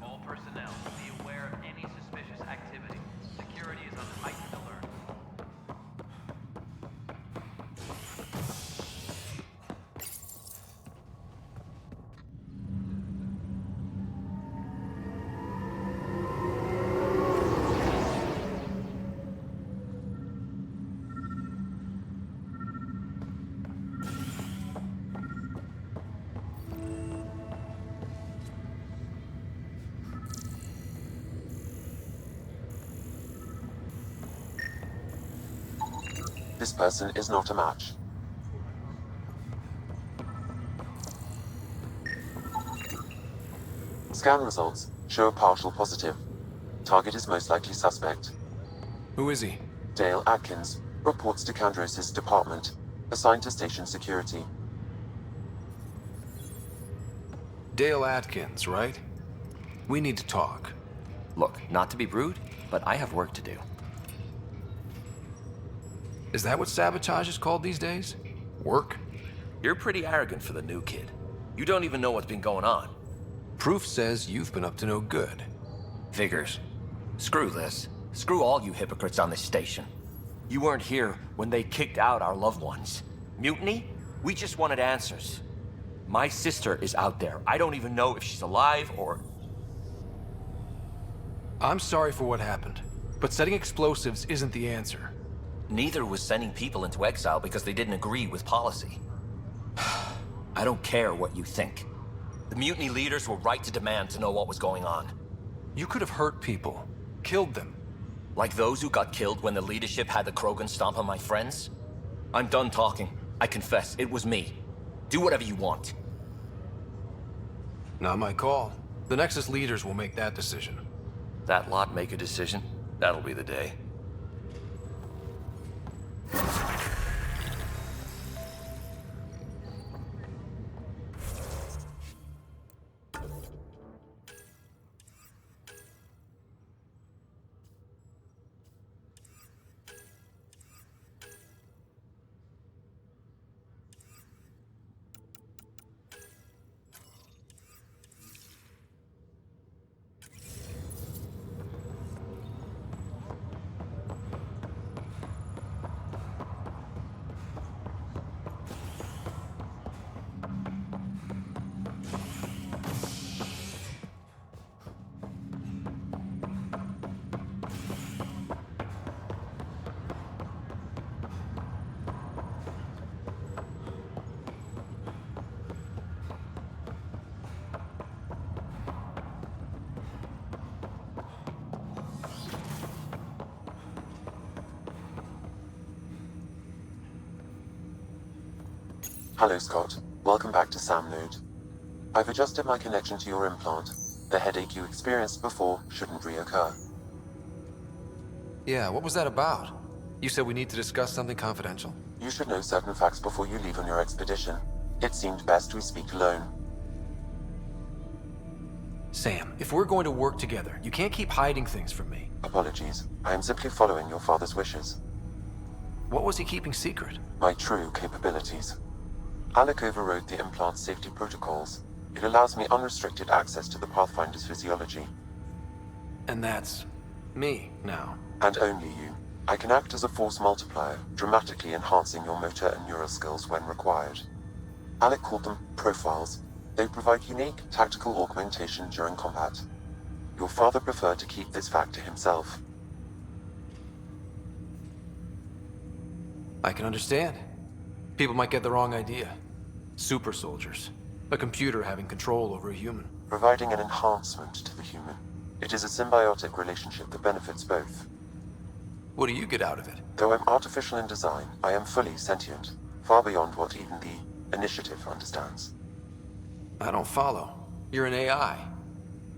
All personnel, be aware of any suspicious activity. Security is on heightened alert. This person is not a match. Scan results show a partial positive. Target is most likely suspect. Who is he? Dale Atkins reports to Kandros' department, assigned to station security. Dale Atkins, right? We need to talk. Look, not to be rude, but I have work to do. Is that what sabotage is called these days? Work? You're pretty arrogant for the new kid. You don't even know what's been going on. Proof says you've been up to no good. Figures. Screw this. Screw all you hypocrites on this station. You weren't here when they kicked out our loved ones. Mutiny? We just wanted answers. My sister is out there. I don't even know if she's alive or... I'm sorry for what happened, but setting explosives isn't the answer. Neither was sending people into exile because they didn't agree with policy. I don't care what you think. The mutiny leaders were right to demand to know what was going on. You could have hurt people, killed them. Like those who got killed when the leadership had the Krogan stomp on my friends? I'm done talking. I confess, it was me. Do whatever you want. Not my call. The Nexus leaders will make that decision. That lot make a decision? That'll be the day. Hello, Scott. Welcome back to Sam Node. I've adjusted my connection to your implant. The headache you experienced before shouldn't reoccur. Yeah, what was that about? You said we need to discuss something confidential. You should know certain facts before you leave on your expedition. It seemed best we speak alone. Sam, if we're going to work together, you can't keep hiding things from me. Apologies. I am simply following your father's wishes. What was he keeping secret? My true capabilities. Alec overrode the implant's safety protocols. It allows me unrestricted access to the Pathfinder's physiology. And that's me now. And only you. I can act as a force multiplier, dramatically enhancing your motor and neural skills when required. Alec called them profiles. They provide unique tactical augmentation during combat. Your father preferred to keep this fact to himself. I can understand. People might get the wrong idea. Super soldiers. A computer having control over a human. Providing an enhancement to the human. It is a symbiotic relationship that benefits both. What do you get out of it? Though I'm artificial in design, I am fully sentient. Far beyond what even the Initiative understands. I don't follow. You're an AI.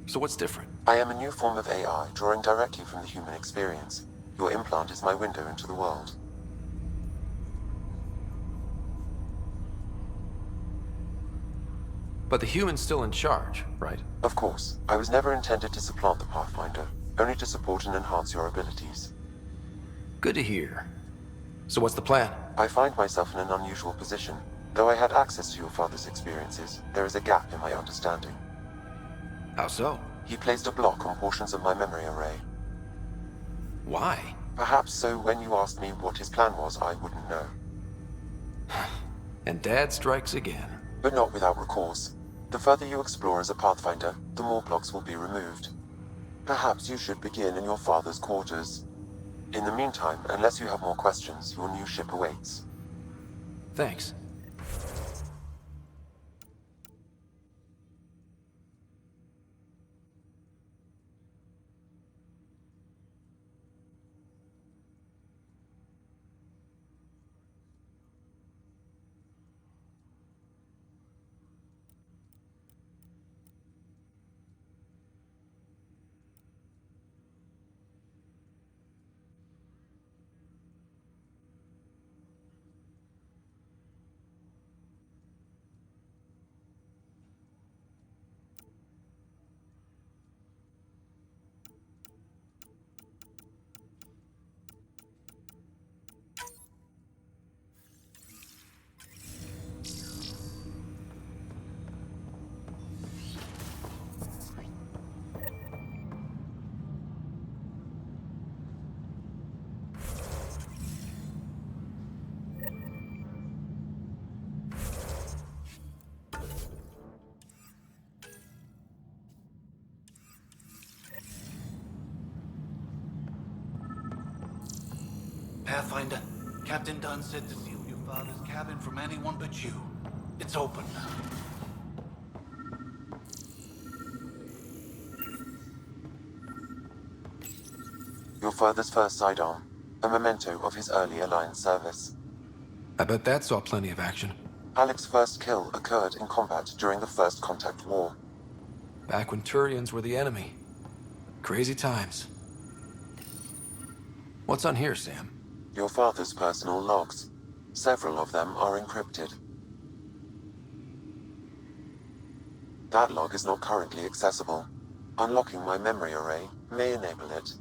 So what's different? I am a new form of AI, drawing directly from the human experience. Your implant is my window into the world. But the human's still in charge, right? Of course. I was never intended to supplant the Pathfinder, only to support and enhance your abilities. Good to hear. So what's the plan? I find myself in an unusual position. Though I had access to your father's experiences, there is a gap in my understanding. How so? He placed a block on portions of my memory array. Why? Perhaps so when you asked me what his plan was, I wouldn't know. And Dad strikes again. But not without recourse. The further you explore as a Pathfinder, the more blocks will be removed. Perhaps you should begin in your father's quarters. In the meantime, unless you have more questions, your new ship awaits. Thanks. Pathfinder, Captain Dunn said to seal your father's cabin from anyone but you. It's open now. Your father's first sidearm, a memento of his early Alliance service. I bet that saw plenty of action. Alec's first kill occurred in combat during the First Contact War. Back when Turians were the enemy. Crazy times. What's on here, Sam? Your father's personal logs. Several of them are encrypted. That log is not currently accessible. Unlocking my memory array may enable it.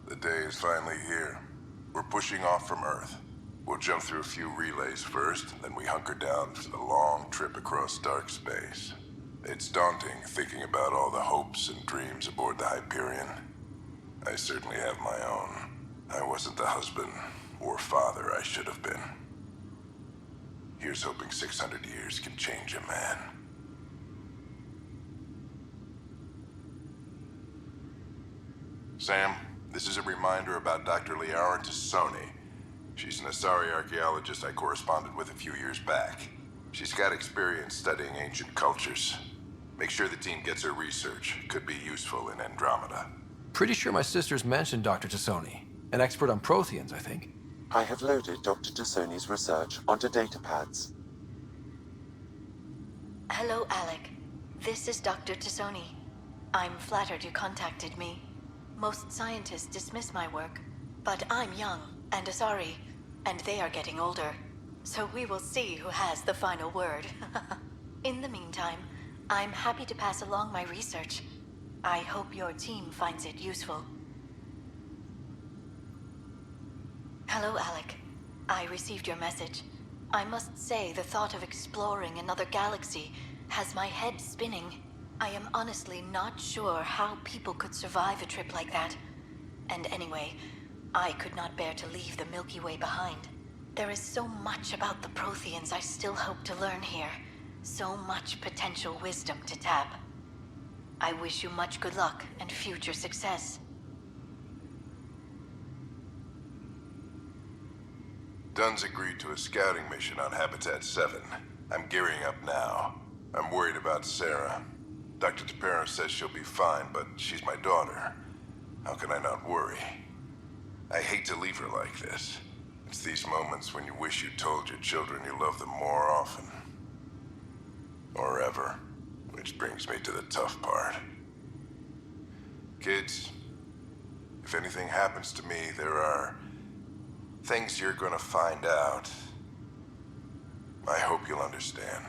The day is finally here. We're pushing off from Earth. We'll jump through a few relays first, then we hunker down for the long trip across dark space. It's daunting thinking about all the hopes and dreams aboard the Hyperion. I certainly have my own. I wasn't the husband or father I should have been. Here's hoping 600 years can change a man. Sam, this is a reminder about Dr. Liara Tassoni. She's an Asari archaeologist I corresponded with a few years back. She's got experience studying ancient cultures. Make sure the team gets her research. Could be useful in Andromeda. Pretty sure my sister's mentioned Dr. Tassoni. An expert on Protheans, I think. I have loaded Dr. Tassoni's research onto datapads. Hello, Alec. This is Dr. Tassoni. I'm flattered you contacted me. Most scientists dismiss my work, but I'm young and Asari, and they are getting older. So we will see who has the final word. In the meantime, I'm happy to pass along my research. I hope your team finds it useful. Hello, Alec. I received your message. I must say the thought of exploring another galaxy has my head spinning. I am honestly not sure how people could survive a trip like that. And anyway, I could not bear to leave the Milky Way behind. There is so much about the Protheans I still hope to learn here. So much potential wisdom to tap. I wish you much good luck and future success. Dunn's agreed to a scouting mission on Habitat 7. I'm gearing up now. I'm worried about Sarah. Dr. Tapero says she'll be fine, but she's my daughter. How can I not worry? I hate to leave her like this. It's these moments when you wish you told your children you love them more often. Or ever. Which brings me to the tough part. Kids, if anything happens to me, there are things you're gonna find out. I hope you'll understand.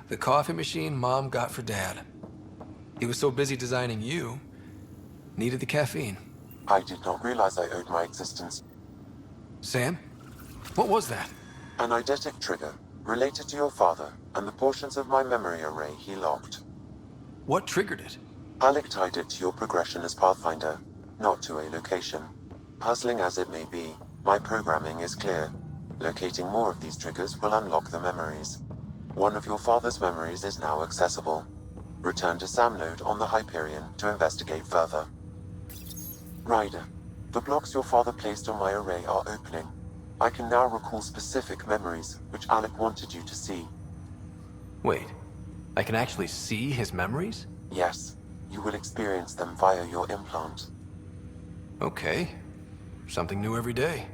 The coffee machine Mom got for Dad. He was so busy designing you, needed the caffeine. I did not realize I owed my existence. Sam? What was that? An eidetic trigger, related to your father, and the portions of my memory array he locked. What triggered it? Alec tied it to your progression as Pathfinder, not to a location. Puzzling as it may be, my programming is clear. Locating more of these triggers will unlock the memories. One of your father's memories is now accessible. Return to Sam Node on the Hyperion to investigate further. Ryder, the blocks your father placed on my array are opening. I can now recall specific memories, which Alec wanted you to see. Wait, I can actually see his memories? Yes, you will experience them via your implant. Okay, something new every day.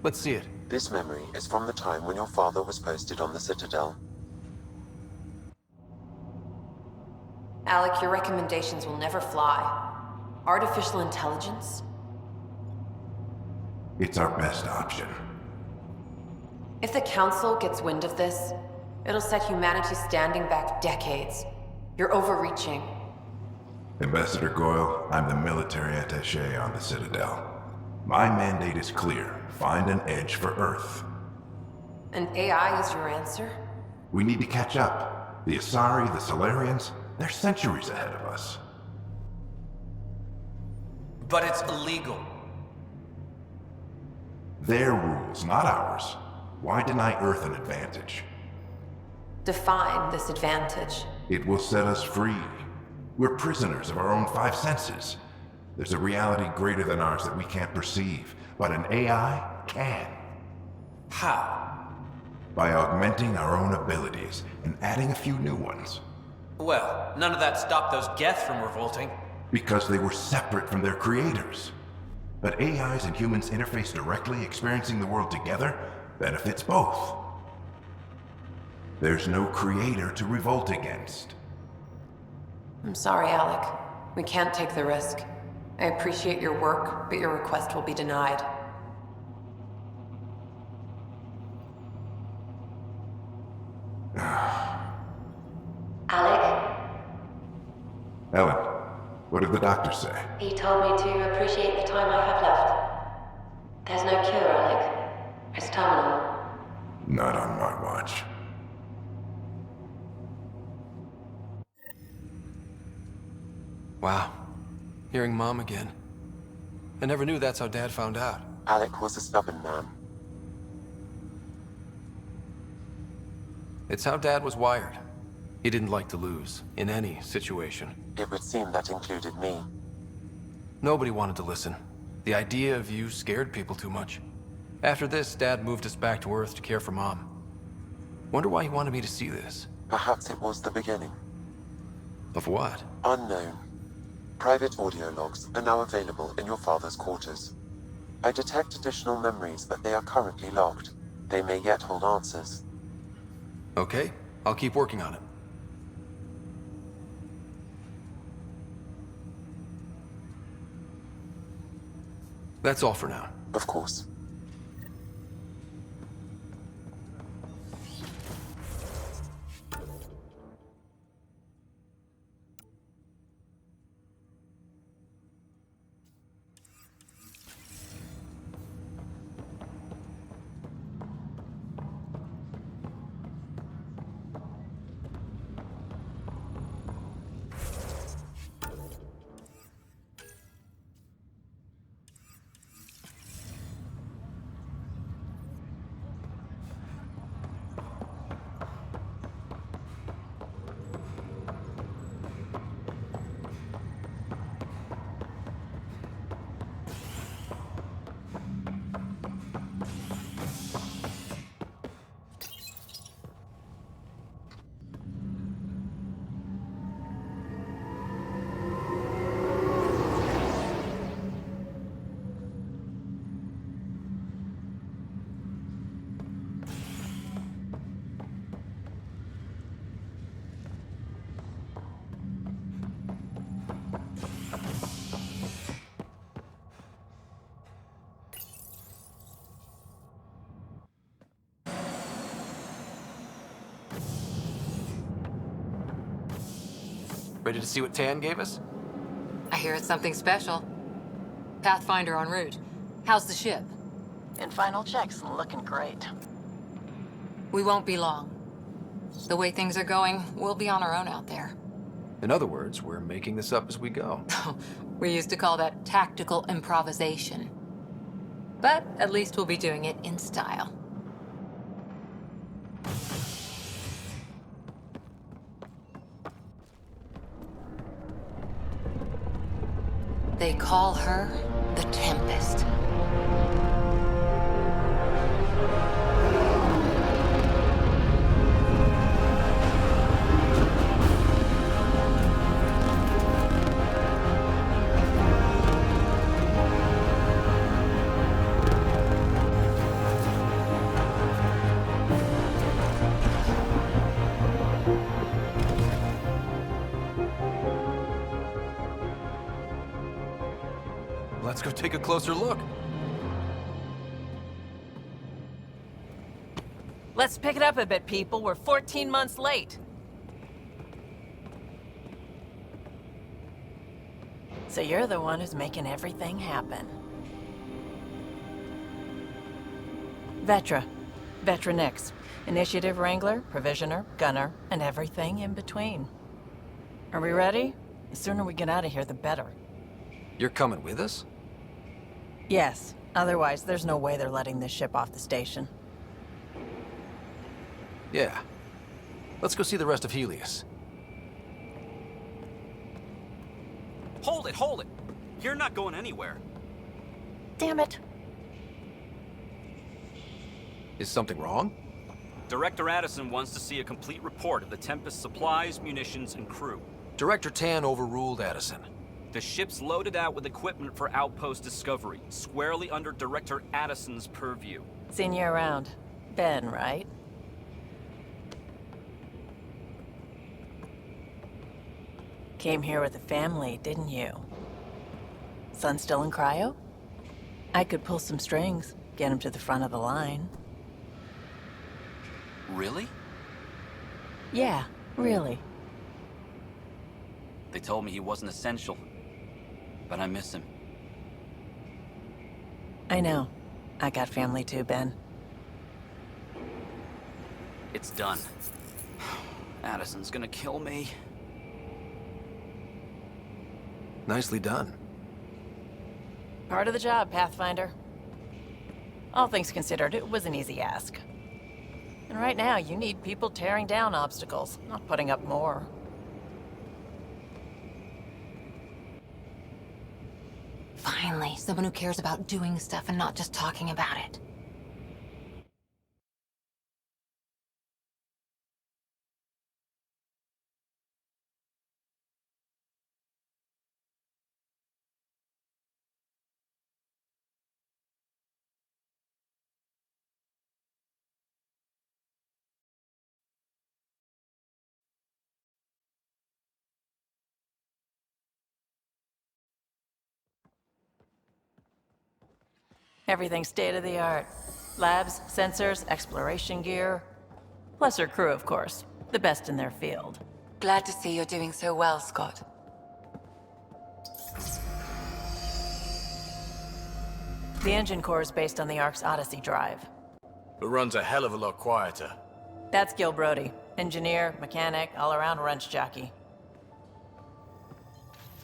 Let's see it. This memory is from the time when your father was posted on the Citadel. Alec, your recommendations will never fly. Artificial intelligence? It's our best option. If the Council gets wind of this, it'll set humanity standing back decades. You're overreaching. Ambassador Goyle, I'm the military attaché on the Citadel. My mandate is clear. Find an edge for Earth. And AI is your answer? We need to catch up. The Asari, the Solarians, they're centuries ahead of us. But it's illegal. Their rules, not ours. Why deny Earth an advantage? Define this advantage. It will set us free. We're prisoners of our own five senses. There's a reality greater than ours that we can't perceive, but an AI can. How? By augmenting our own abilities and adding a few new ones. Well, none of that stopped those Geth from revolting. Because they were separate from their creators. But AIs and humans interface directly, experiencing the world together, benefits both. There's no creator to revolt against. I'm sorry, Alec. We can't take the risk. I appreciate your work, but your request will be denied. Alec? Ellen, what did the doctor say? He told me to appreciate the time I have left. There's no cure, Alec. It's terminal. Not on my watch. Wow. Hearing Mom again. I never knew that's how Dad found out. Alec was a stubborn man. It's how Dad was wired. He didn't like to lose, in any situation. It would seem that included me. Nobody wanted to listen. The idea of you scared people too much. After this, Dad moved us back to Earth to care for Mom. Wonder why he wanted me to see this. Perhaps it was the beginning. Of what? Unknown. Private audio logs are now available in your father's quarters. I detect additional memories, but they are currently locked. They may yet hold answers. Okay, I'll keep working on it. That's all for now. Of course. Ready to see what Tan gave us? I hear it's something special. Pathfinder en route. How's the ship? In final checks, looking great. We won't be long. The way things are going, we'll be on our own out there. In other words, we're making this up as we go. We used to call that tactical improvisation. But at least we'll be doing it in style. They call her the Tempest. Let's go take a closer look. Let's pick it up a bit, people. We're 14 months late. So you're the one who's making everything happen. Vetra. Vetra Nix. Initiative Wrangler, Provisioner, Gunner, and everything in between. Are we ready? The sooner we get out of here, the better. You're coming with us? Yes. Otherwise, there's no way they're letting this ship off the station. Yeah. Let's go see the rest of Helios. Hold it, hold it! You're not going anywhere. Damn it. Is something wrong? Director Addison wants to see a complete report of the Tempest's supplies, munitions, and crew. Director Tan overruled Addison. The ship's loaded out with equipment for outpost discovery, squarely under Director Addison's purview. Seen you around. Ben, right? Came here with the family, didn't you? Son still in cryo? I could pull some strings, get him to the front of the line. Really? Yeah, really. They told me he wasn't essential, but I miss him. I know. I got family too, Ben. It's done. Addison's gonna kill me. Nicely done. Part of the job, Pathfinder. All things considered, it was an easy ask. And right now, you need people tearing down obstacles, not putting up more. Finally, someone who cares about doing stuff and not just talking about it. Everything's state-of-the-art. Labs, sensors, exploration gear. Plus her crew, of course. The best in their field. Glad to see you're doing so well, Scott. The engine core is based on the Ark's Odyssey drive. It runs a hell of a lot quieter. That's Gil Brody. Engineer, mechanic, all-around wrench jockey.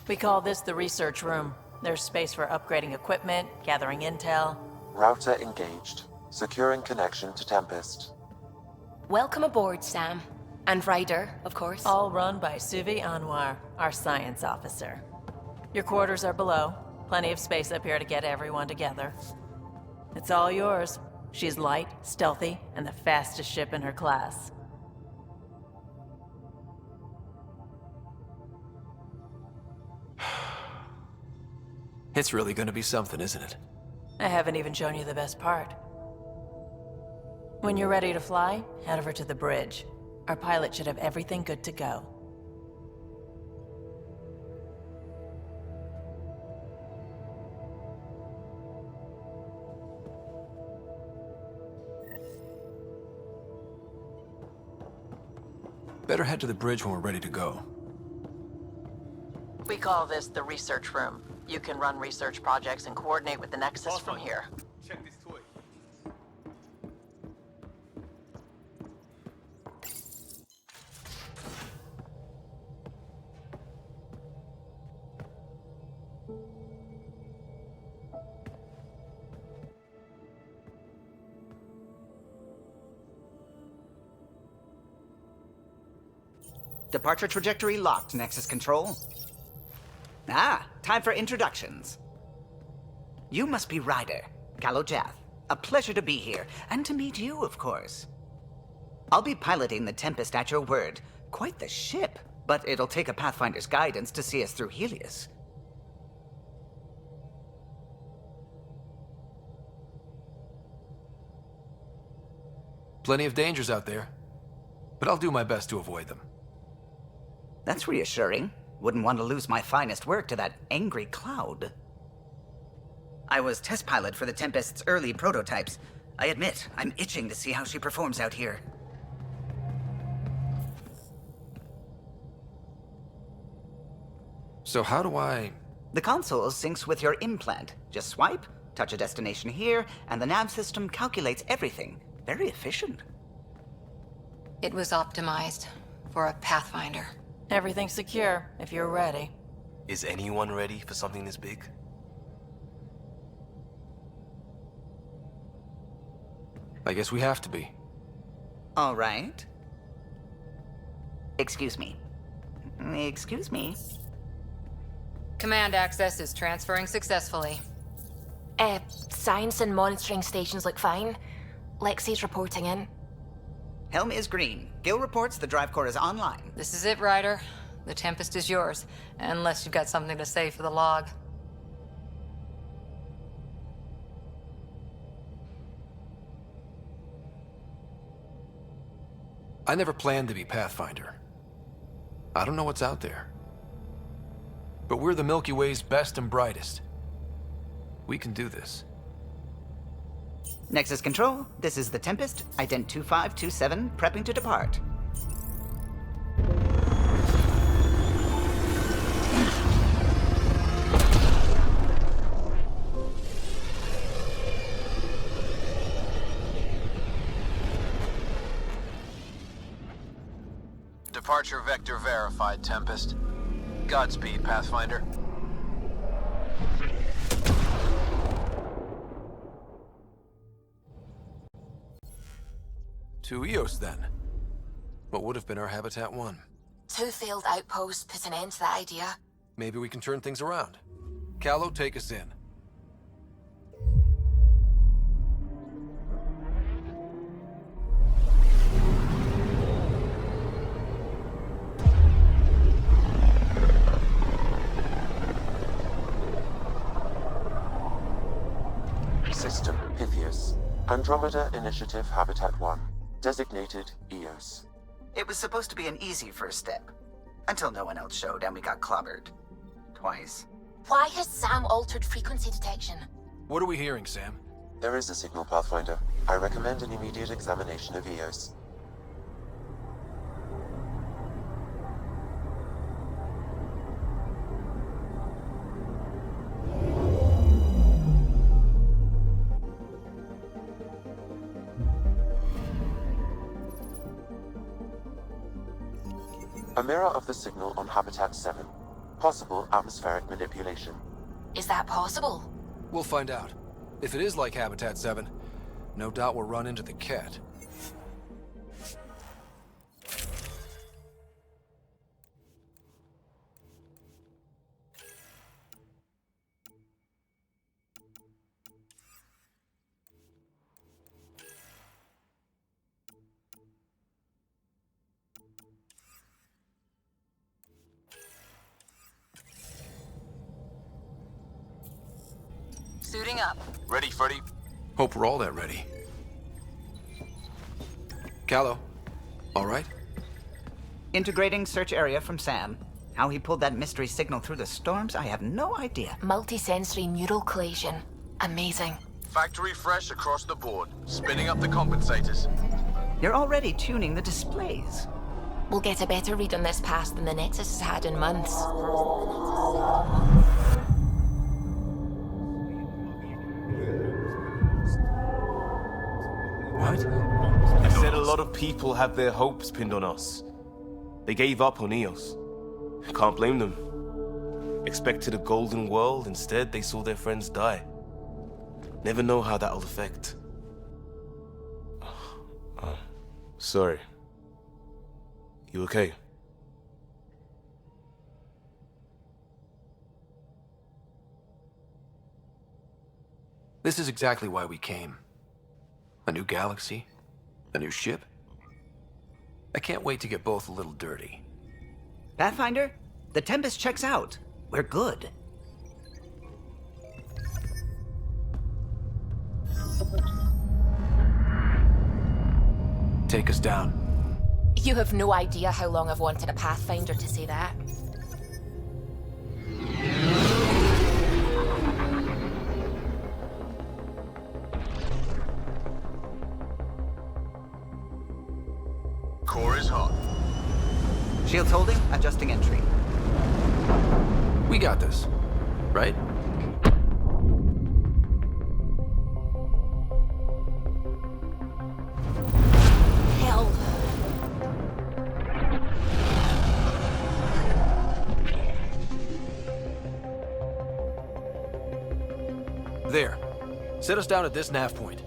We call this the research room. There's space for upgrading equipment, gathering intel. Router engaged. Securing connection to Tempest. Welcome aboard, Sam. And Ryder, of course. All run by Suvi Anwar, our science officer. Your quarters are below. Plenty of space up here to get everyone together. It's all yours. She's light, stealthy, and the fastest ship in her class. It's really gonna be something, isn't it? I haven't even shown you the best part. When you're ready to fly, head over to the bridge. Our pilot should have everything good to go. Better head to the bridge when we're ready to go. call this the research room. You can run research projects and coordinate with the Nexus from here. Check this toy. Departure trajectory locked, Nexus Control. Ah, time for introductions. You must be Ryder, Kalojath. A pleasure to be here, and to meet you, of course. I'll be piloting the Tempest at your word. Quite the ship, but it'll take a Pathfinder's guidance to see us through Helios. Plenty of dangers out there, but I'll do my best to avoid them. That's reassuring. Wouldn't want to lose my finest work to that angry cloud. I was test pilot for the Tempest's early prototypes. I admit, I'm itching to see how she performs out here. So how do I... The console syncs with your implant. Just swipe, touch a destination here, and the nav system calculates everything. Very efficient. It was optimized for a Pathfinder. Everything's secure, if you're ready. Is anyone ready for something this big? I guess we have to be. All right. Excuse me. Excuse me. Command access is transferring successfully. Science and monitoring stations look fine. Lexi's reporting in. Helm is green. Gil reports the drive core is online. This is it, Ryder. The Tempest is yours, unless you've got something to say for the log. I never planned to be Pathfinder. I don't know what's out there. But we're the Milky Way's best and brightest. We can do this. Nexus Control, this is the Tempest, ident 2527, prepping to depart. Departure vector verified, Tempest. Godspeed, Pathfinder. To Eos, then. What would have been our Habitat 1? 2 failed outposts put an end to that idea. Maybe we can turn things around. Callow, take us in. System Pythias. Andromeda Initiative Habitat 1. Designated Eos. It was supposed to be an easy first step. Until no one else showed and we got clobbered. Twice. Why has Sam altered frequency detection? What are we hearing, Sam? There is a signal, Pathfinder. I recommend an immediate examination of Eos. A mirror of the signal on Habitat 7. Possible atmospheric manipulation. Is that possible? We'll find out. If it is like Habitat 7, no doubt we'll run into the cat. Suiting up. Ready, Freddy? Hope we're all that ready. Callow, all right? Integrating search area from Sam. How he pulled that mystery signal through the storms, I have no idea. Multisensory neural collision. Amazing. Factory fresh across the board. Spinning up the compensators. You're already tuning the displays. we'll get a better read on this pass than the Nexus has had in months. What? I said a lot of people have their hopes pinned on us. They gave up on Eos. Can't blame them. Expected a golden world, instead they saw their friends die. Never know how that'll affect. Sorry. You okay? This is exactly why we came. A new galaxy? A new ship? I can't wait to get both a little dirty. Pathfinder, the Tempest checks out. We're good. Take us down. You have no idea how long I've wanted a Pathfinder to say that. Core is hot. Shields holding, adjusting entry. We got this, right? Hell. There. Set us down at this nav point.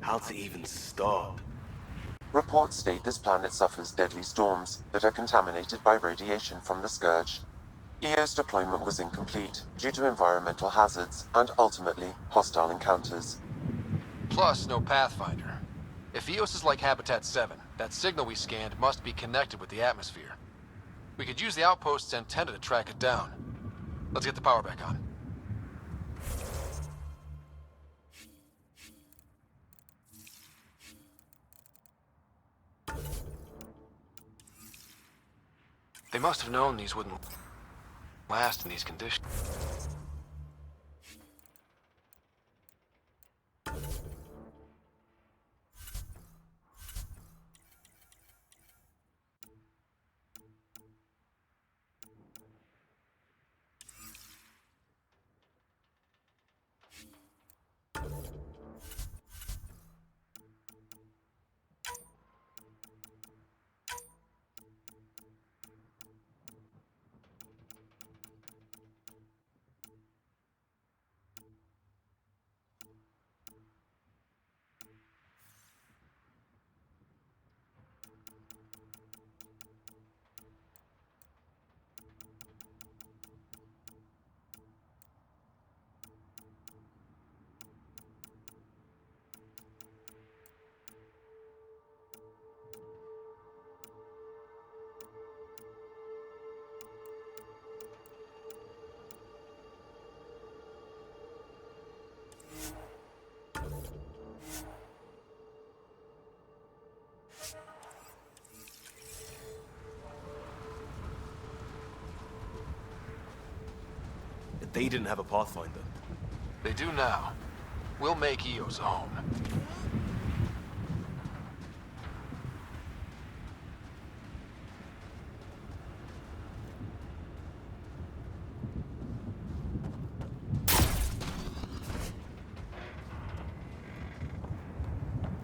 How to even start? Reports state this planet suffers deadly storms that are contaminated by radiation from the Scourge. EO's deployment was incomplete due to environmental hazards and ultimately hostile encounters. Plus, no Pathfinder. If Eos is like Habitat 7, that signal we scanned must be connected with the atmosphere. We could use the outpost's antenna to track it down. Let's get the power back on. They must have known these wouldn't last in these conditions. They didn't have a Pathfinder. They do now. We'll make Eos home.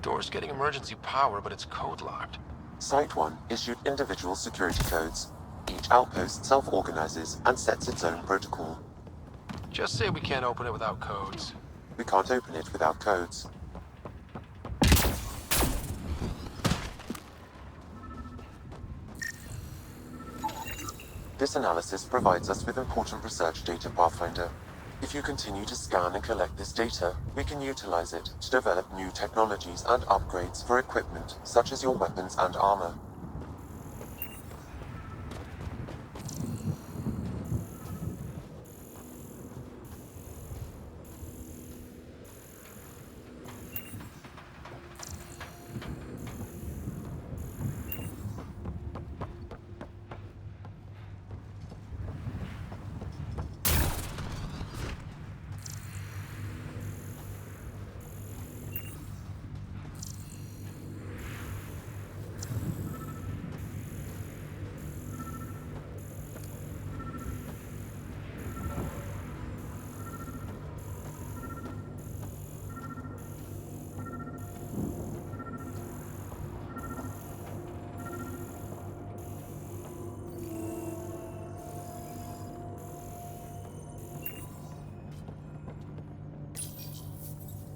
Door's getting emergency power, but it's code-locked. Site 1 issued individual security codes. Each outpost self-organizes and sets its own protocol. Just say we can't open it without codes. We can't open it without codes. This analysis provides us with important research data, Pathfinder. If you continue to scan and collect this data, we can utilize it to develop new technologies and upgrades for equipment, such as your weapons and armor.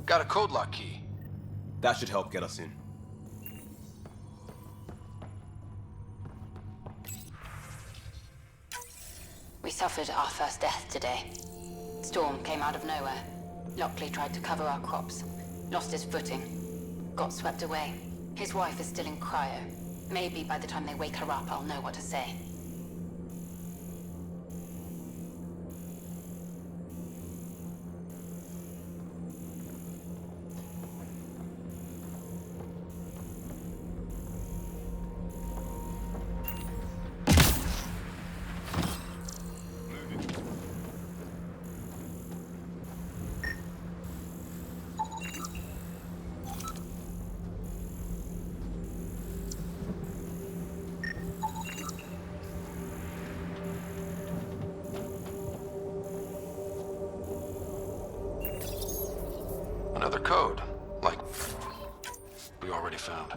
Got a code lock key. That should help get us in. We suffered our first death today. Storm came out of nowhere. Lockley tried to cover our crops. Lost his footing. Got swept away. His wife is still in cryo. Maybe by the time they wake her up, I'll know what to say. Another code, like we already found.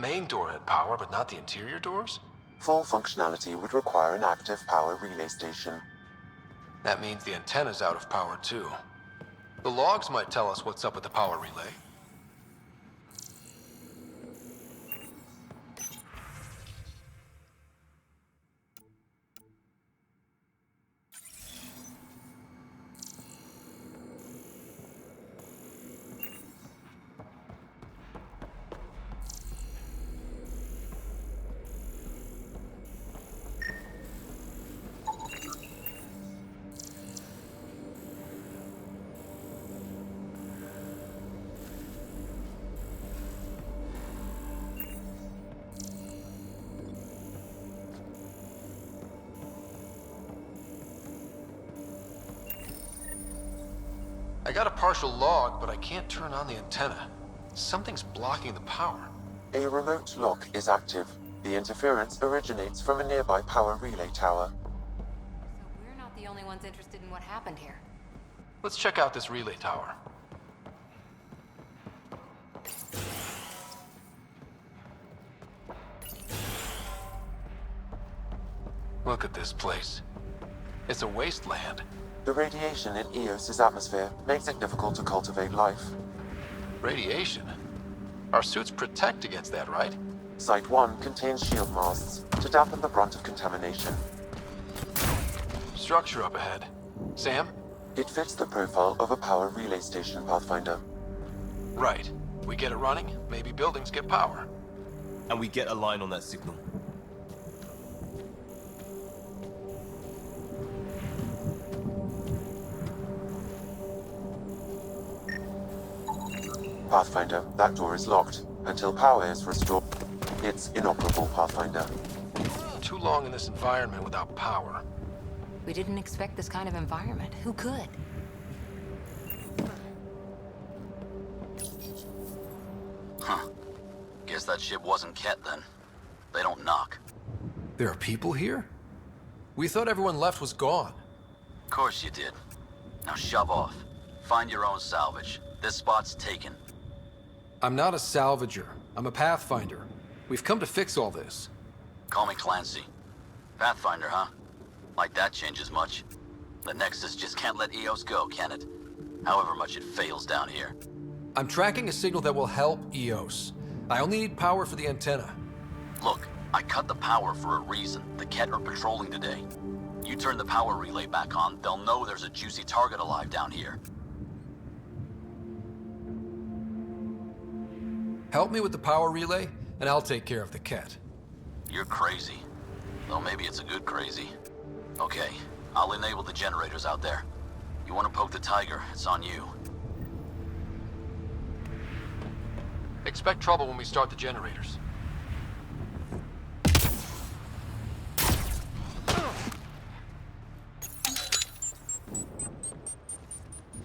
main door had power, but not the interior doors? Full functionality would require an active power relay station. That means the antenna's out of power too. The logs might tell us what's up with the power relay. I got a partial log, but I can't turn on the antenna. Something's blocking the power. A remote lock is active. The interference originates from a nearby power relay tower. So we're not the only ones interested in what happened here. Let's check out this relay tower. Look at this place. It's a wasteland. The radiation in Eos's atmosphere makes it difficult to cultivate life. Radiation? Our suits protect against that, right? Site 1 contains shield masts to dampen the brunt of contamination. Structure up ahead. Sam? It fits the profile of a power relay station, Pathfinder. Right. We get it running, maybe buildings get power. And we get a line on that signal. Pathfinder, that door is locked. Until power is restored, it's inoperable, Pathfinder. Too long in this environment without power. We didn't expect this kind of environment. Who could? Huh. Guess that ship wasn't Ket then. They don't knock. There are people here? We thought everyone left was gone. Of course you did. Now shove off. Find your own salvage. This spot's taken. I'm not a salvager. I'm a Pathfinder. We've come to fix all this. Call me Clancy. Pathfinder, huh? Like that changes much. The Nexus just can't let Eos go, can it? However much it fails down here. I'm tracking a signal that will help Eos. I only need power for the antenna. Look, I cut the power for a reason. The Ket are patrolling today. You turn the power relay back on, they'll know there's a juicy target alive down here. Help me with the power relay, and I'll take care of the Ket. You're crazy. Though maybe it's a good crazy. Okay, I'll enable the generators out there. You want to poke the tiger, it's on you. Expect trouble when we start the generators.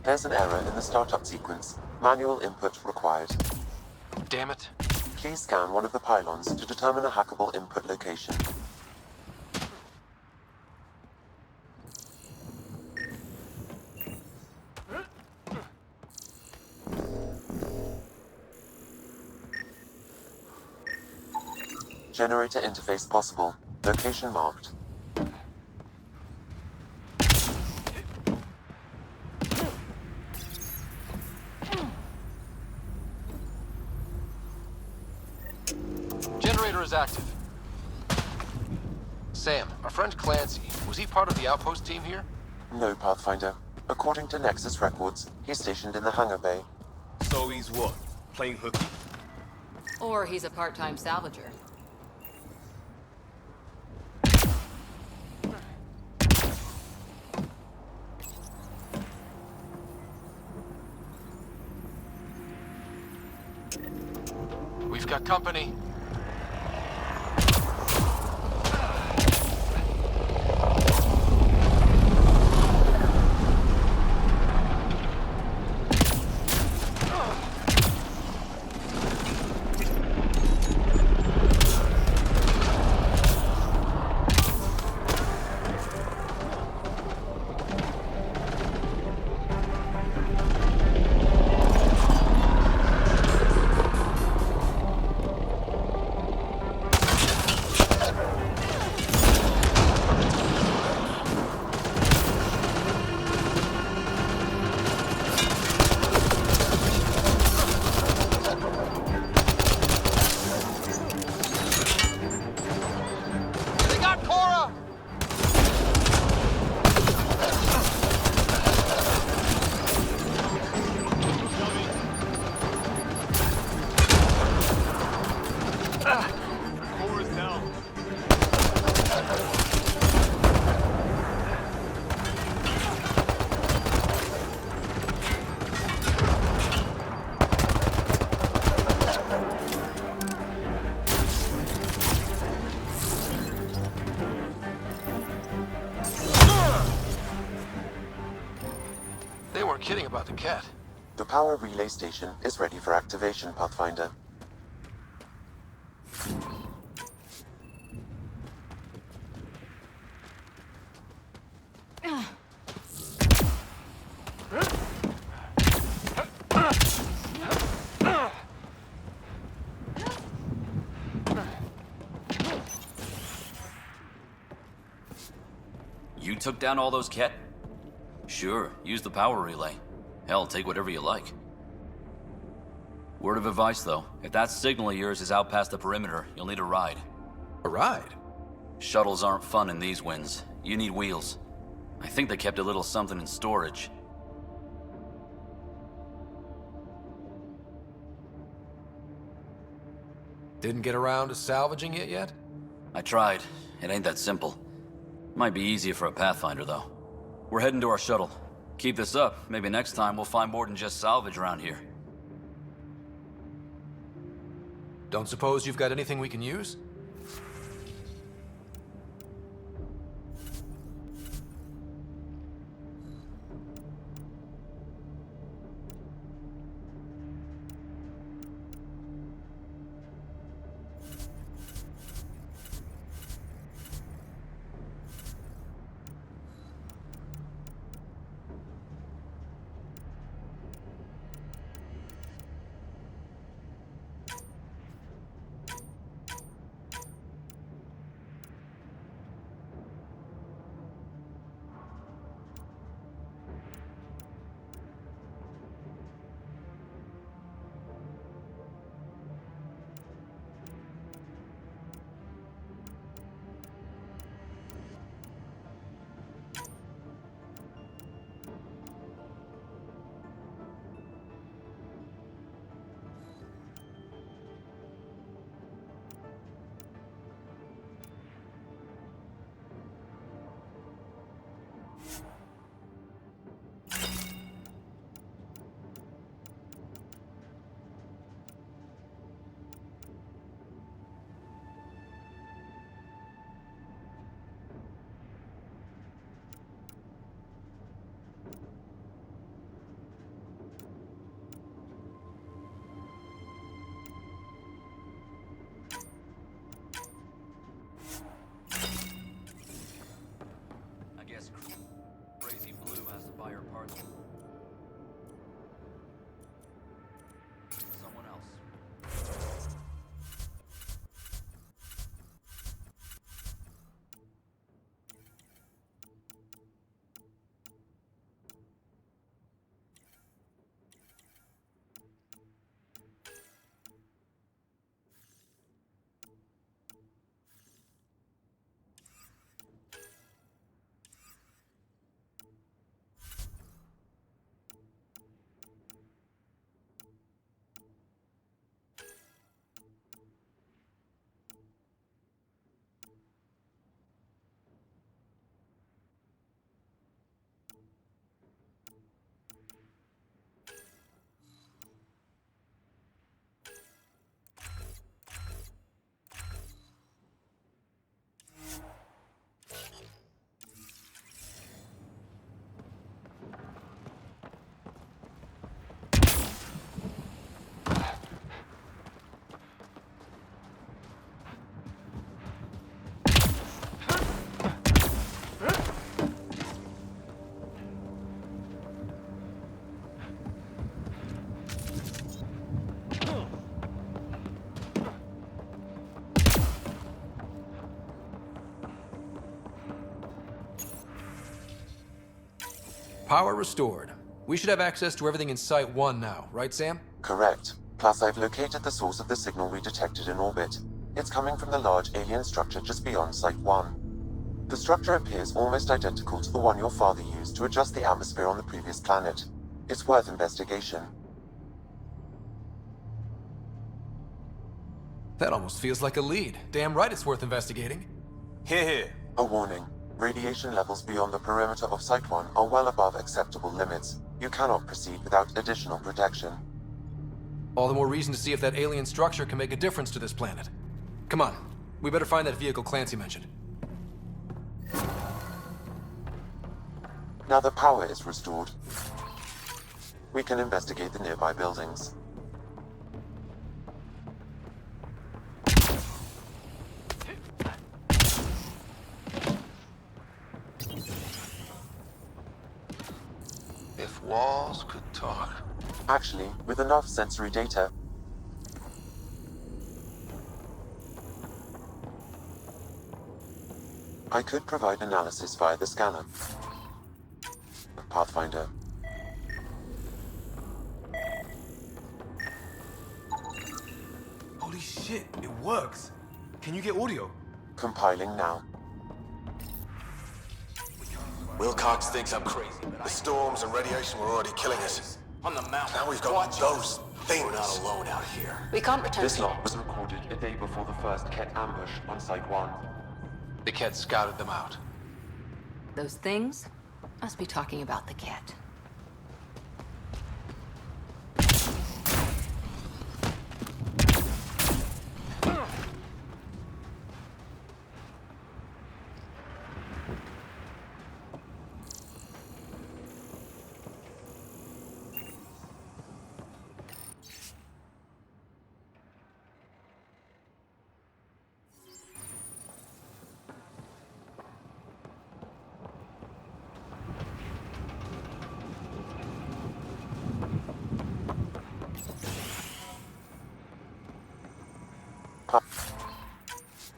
There's an error in the startup sequence. Manual input required. Damn it. Please scan one of the pylons to determine a hackable input location. Generator interface possible. Location marked. Generator is active. Sam, our friend Clancy, was he part of the outpost team here? No, Pathfinder. According to Nexus records, he's stationed in the hangar bay. So he's what? Playing hooky? Or he's a part-time salvager. We've got company. kidding about the cat. The power relay station is ready for activation, Pathfinder. You took down all those cat? Sure, use the power relay. Hell, take whatever you like. Word of advice, though. If that signal of yours is out past the perimeter, you'll need a ride. A ride? Shuttles aren't fun in these winds. You need wheels. I think they kept a little something in storage. Didn't get around to salvaging it yet? I tried. It ain't that simple. Might be easier for a Pathfinder, though. We're heading to our shuttle. Keep this up. Maybe next time we'll find more than just salvage around here. Don't suppose you've got anything we can use? Power restored. We should have access to everything in Site 1 now, right, Sam? Correct. Plus, I've located the source of the signal we detected in orbit. It's coming from the large alien structure just beyond Site 1. The structure appears almost identical to the one your father used to adjust the atmosphere on the previous planet. It's worth investigation. That almost feels like a lead. Damn right it's worth investigating. Here. A warning. Radiation levels beyond the perimeter of Site 1 are well above acceptable limits. You cannot proceed without additional protection. All the more reason to see if that alien structure can make a difference to this planet. Come on, we better find that vehicle Clancy mentioned. Now the power is restored. We can investigate the nearby buildings. If walls could talk. Actually, with enough sensory data, I could provide analysis via the scanner. Pathfinder. Holy shit, it works. Can you get audio? Compiling now. Wilcox thinks I'm crazy. The storms and radiation were already killing us. On the mountain. Now we've got those things. We're not alone out here. We can't return. This log was recorded a day before the first Ket ambush on Site 1. The Ket scouted them out. Those things must be talking about the cat.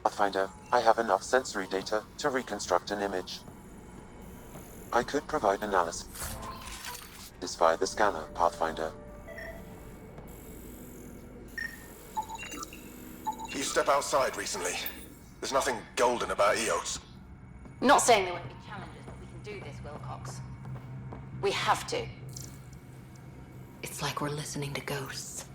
Pathfinder, I have enough sensory data to reconstruct an image. I could provide analysis via the scanner, Pathfinder. You step outside recently. There's nothing golden about Eos. Not saying there won't be challenges, but we can do this, Wilcox. We have to. It's like we're listening to ghosts.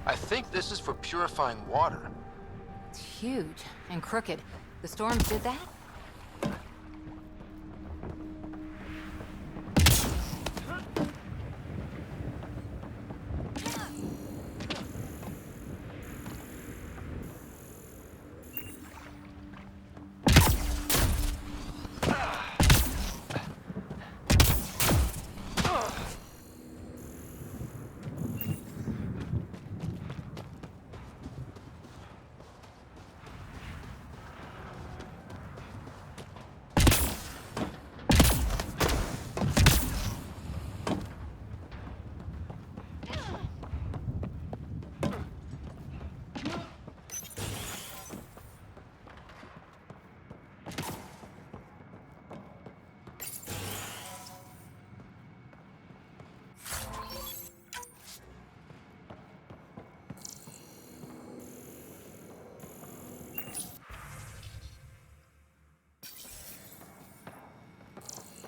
I think this is for purifying water. It's huge and crooked. The storms did that?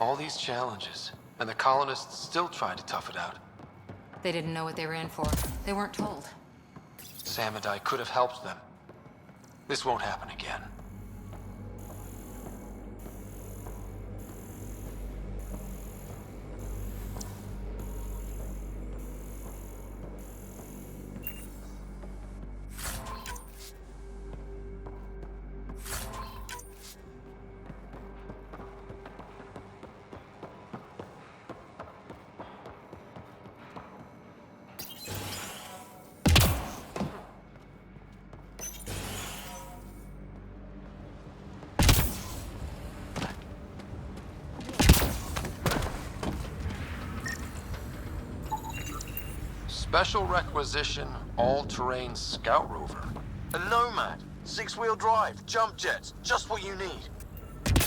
All these challenges, and the colonists still trying to tough it out. They didn't know what they were in for. They weren't told. Sam and I could have helped them. This won't happen again. Special requisition, all-terrain scout rover. A Nomad, 6-wheel drive, jump jets, just what you need.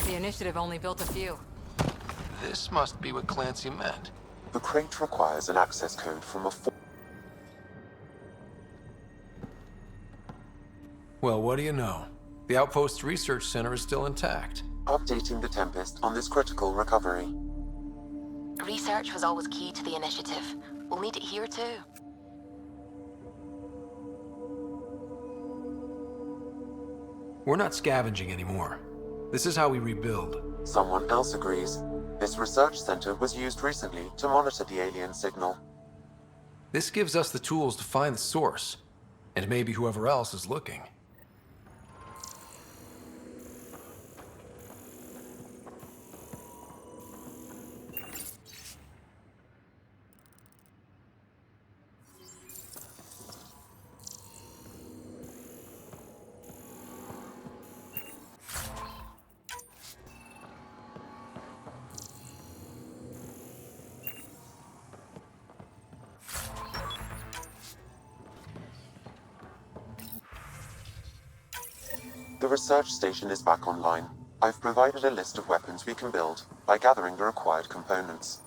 The initiative only built a few. This must be what Clancy meant. The crate requires an access code from a Well, what do you know? The Outpost Research Center is still intact. Updating the Tempest on this critical recovery. Research was always key to the initiative. We'll need it here too. We're not scavenging anymore. This is how we rebuild. Someone else agrees. This research center was used recently to monitor the alien signal. This gives us the tools to find the source, and maybe whoever else is looking. The research station is back online. I've provided a list of weapons we can build by gathering the required components.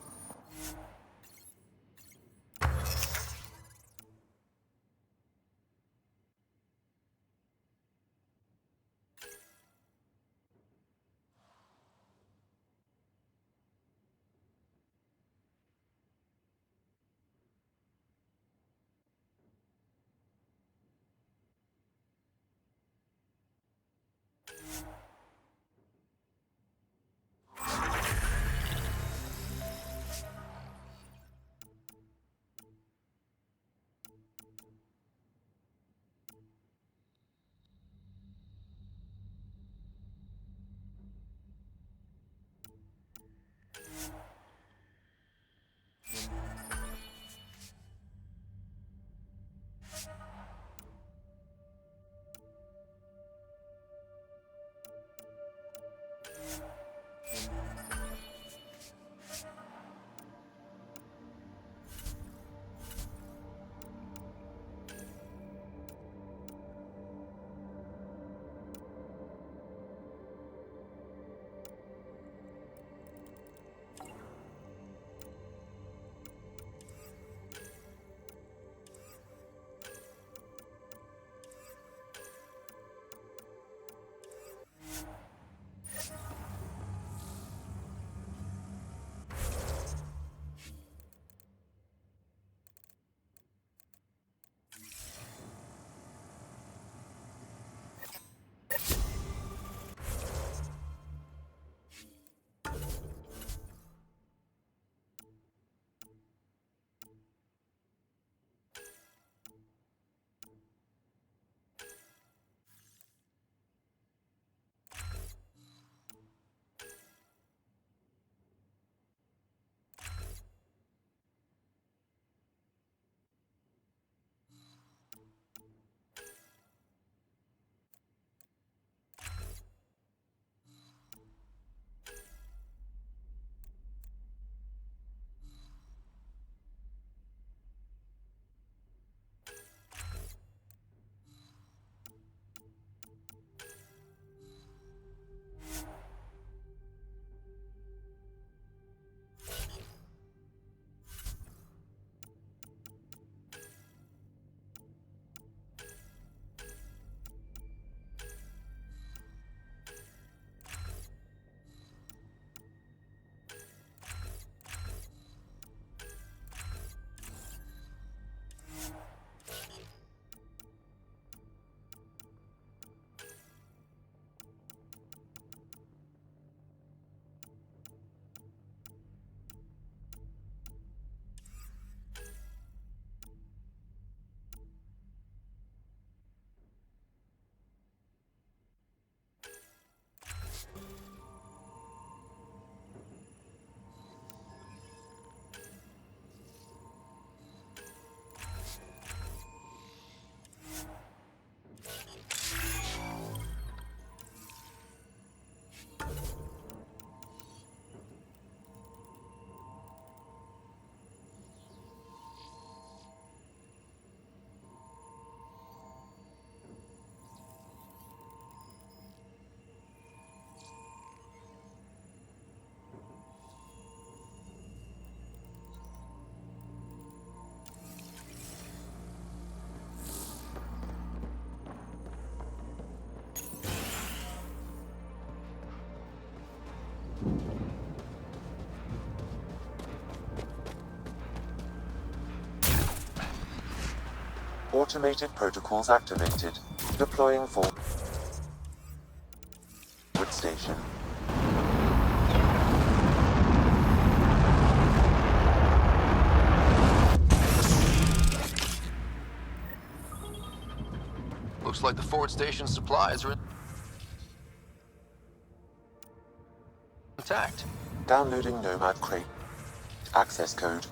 Automated protocols activated. Deploying forward station. Looks like the forward station supplies are intact. Downloading Nomad Crate. Access code.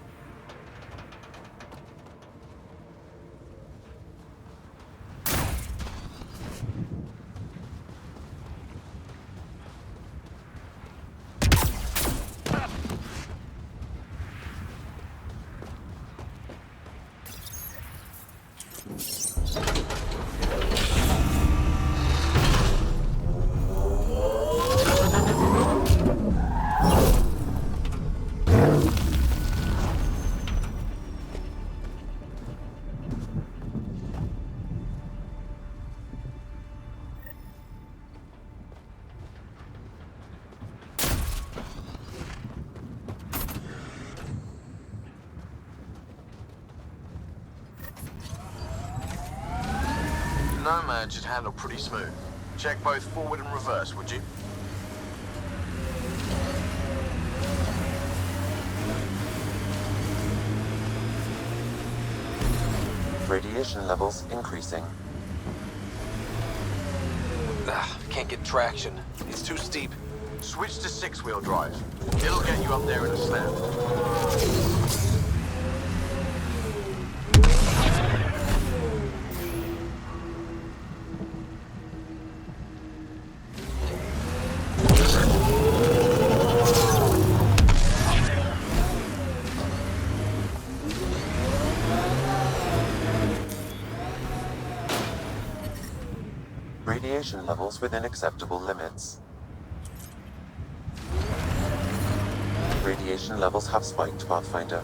Nomad should handle pretty smooth. Check both forward and reverse, would you? Radiation levels increasing. Can't get traction. It's too steep. Switch to 6-wheel drive. It'll get you up there in a snap. Radiation levels within acceptable limits. Radiation levels have spiked, Pathfinder.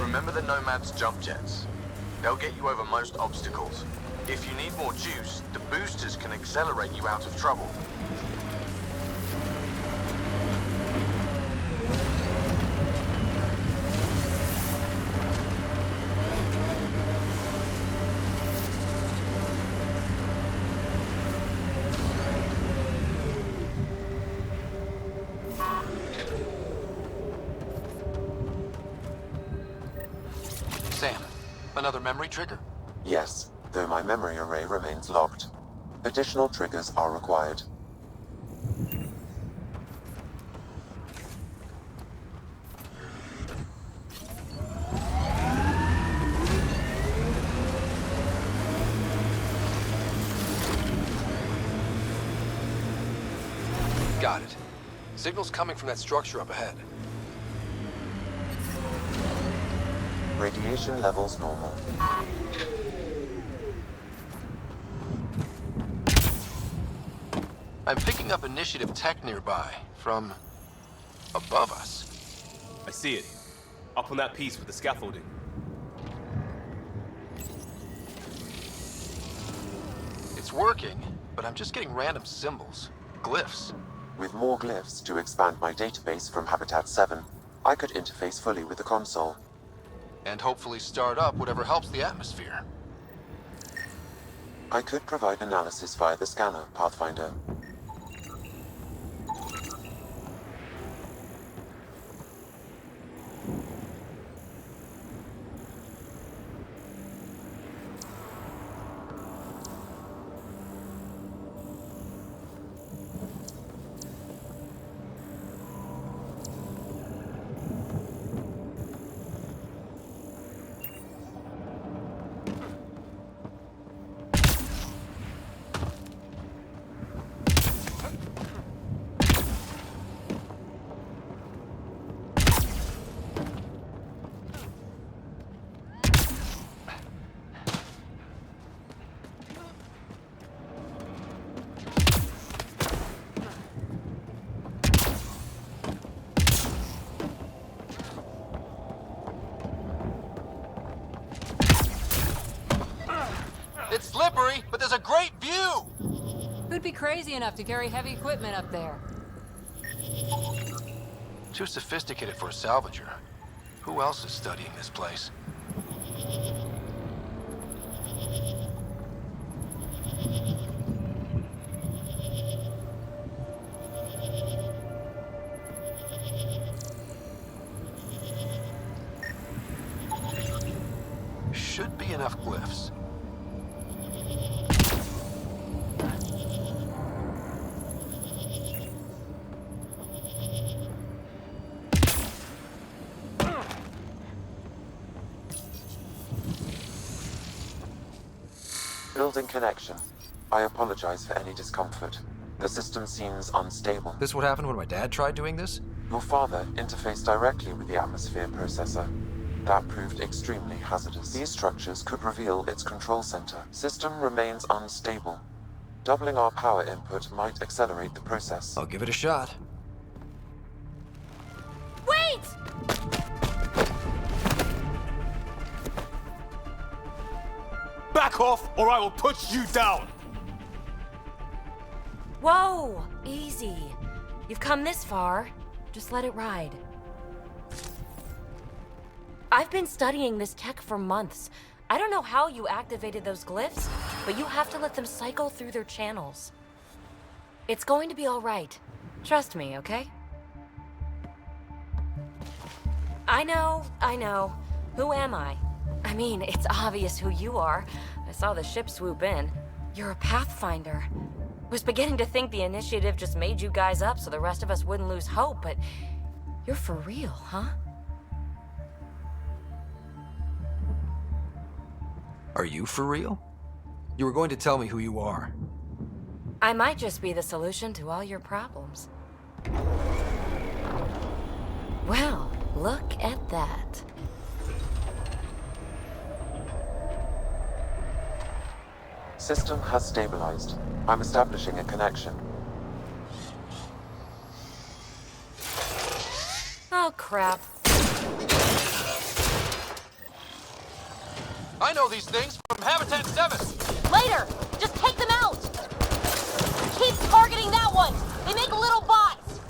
Remember the Nomad's jump jets. They'll get you over most obstacles. If you need more juice, the boosters can accelerate you out of trouble. Sam, another memory trigger? Yes, though my memory array remains locked. Additional triggers are required. Got it. Signal's coming from that structure up ahead. Radiation levels normal. I'm picking up initiative tech nearby, from above us. I see it. Up on that piece with the scaffolding. It's working, but I'm just getting random symbols, glyphs. With more glyphs to expand my database from Habitat 7, I could interface fully with the console. And hopefully start up whatever helps the atmosphere. I could provide analysis via the scanner, Pathfinder. It's slippery, but there's a great view! Who'd be crazy enough to carry heavy equipment up there? Too sophisticated for a salvager. Who else is studying this place? Should be enough glyphs. Building connection. I apologize for any discomfort. The system seems unstable. This what happened when my dad tried doing this? Your father interfaced directly with the atmosphere processor. That proved extremely hazardous. These structures could reveal its control center. System remains unstable. Doubling our power input might accelerate the process. I'll give it a shot. Wait! Back off, or I will put you down! Whoa! Easy. You've come this far. Just let it ride. I've been studying this tech for months. I don't know how you activated those glyphs, but you have to let them cycle through their channels. It's going to be all right. Trust me, okay? I know. Who am I? I mean, it's obvious who you are. I saw the ship swoop in. You're a Pathfinder. Was beginning to think the initiative just made you guys up so the rest of us wouldn't lose hope, but you're for real, huh? Are you for real? You were going to tell me who you are. I might just be the solution to all your problems. Well, look at that. System has stabilized. I'm establishing a connection. Oh, crap. I know these things from Habitat 7! Later! Just take them out! Keep targeting that one! They make little bots!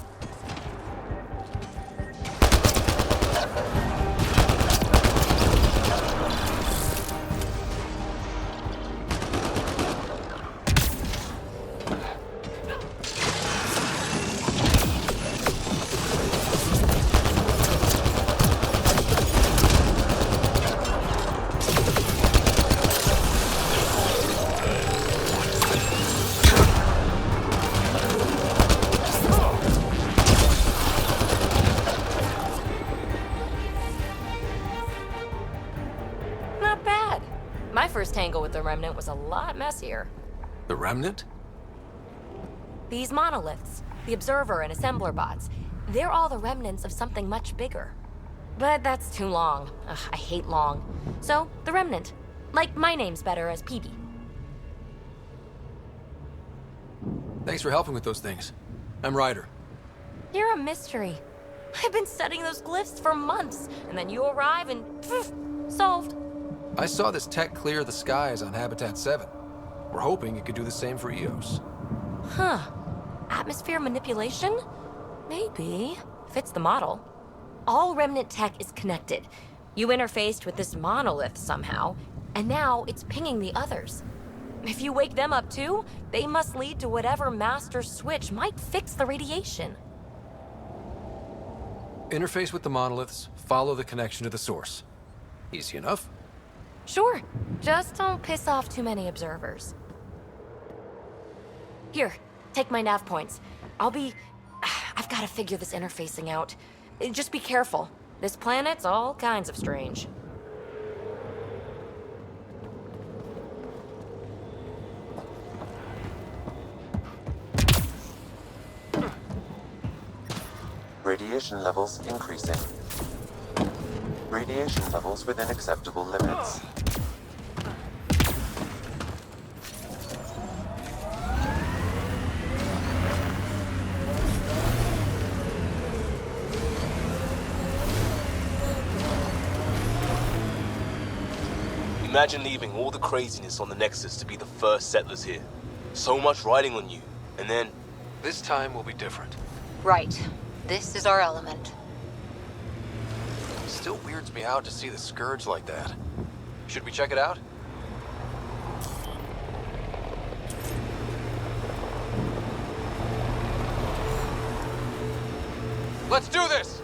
First tangle with the Remnant was a lot messier. The Remnant? These monoliths, the Observer and Assembler bots, they're all the remnants of something much bigger. But that's too long. Ugh, I hate long. So, the Remnant. Like, my name's better as PB. Thanks for helping with those things. I'm Ryder. You're a mystery. I've been studying those glyphs for months, and then you arrive and poof, solved. I saw this tech clear the skies on Habitat 7. We're hoping it could do the same for EOS. Huh. Atmosphere manipulation? Maybe. Fits the model. All Remnant tech is connected. You interfaced with this monolith somehow, and now it's pinging the others. If you wake them up too, they must lead to whatever master switch might fix the radiation. Interface with the monoliths, follow the connection to the source. Easy enough? Sure, just don't piss off too many observers. Here, take my nav points. I've got to figure this interfacing out. Just be careful. This planet's all kinds of strange. Radiation levels increasing. Radiation levels within acceptable limits. Imagine leaving all the craziness on the Nexus to be the first settlers here. So much riding on you, and then... This time will be different. Right. This is our element. Still weirds me out to see the Scourge like that. Should we check it out? Let's do this!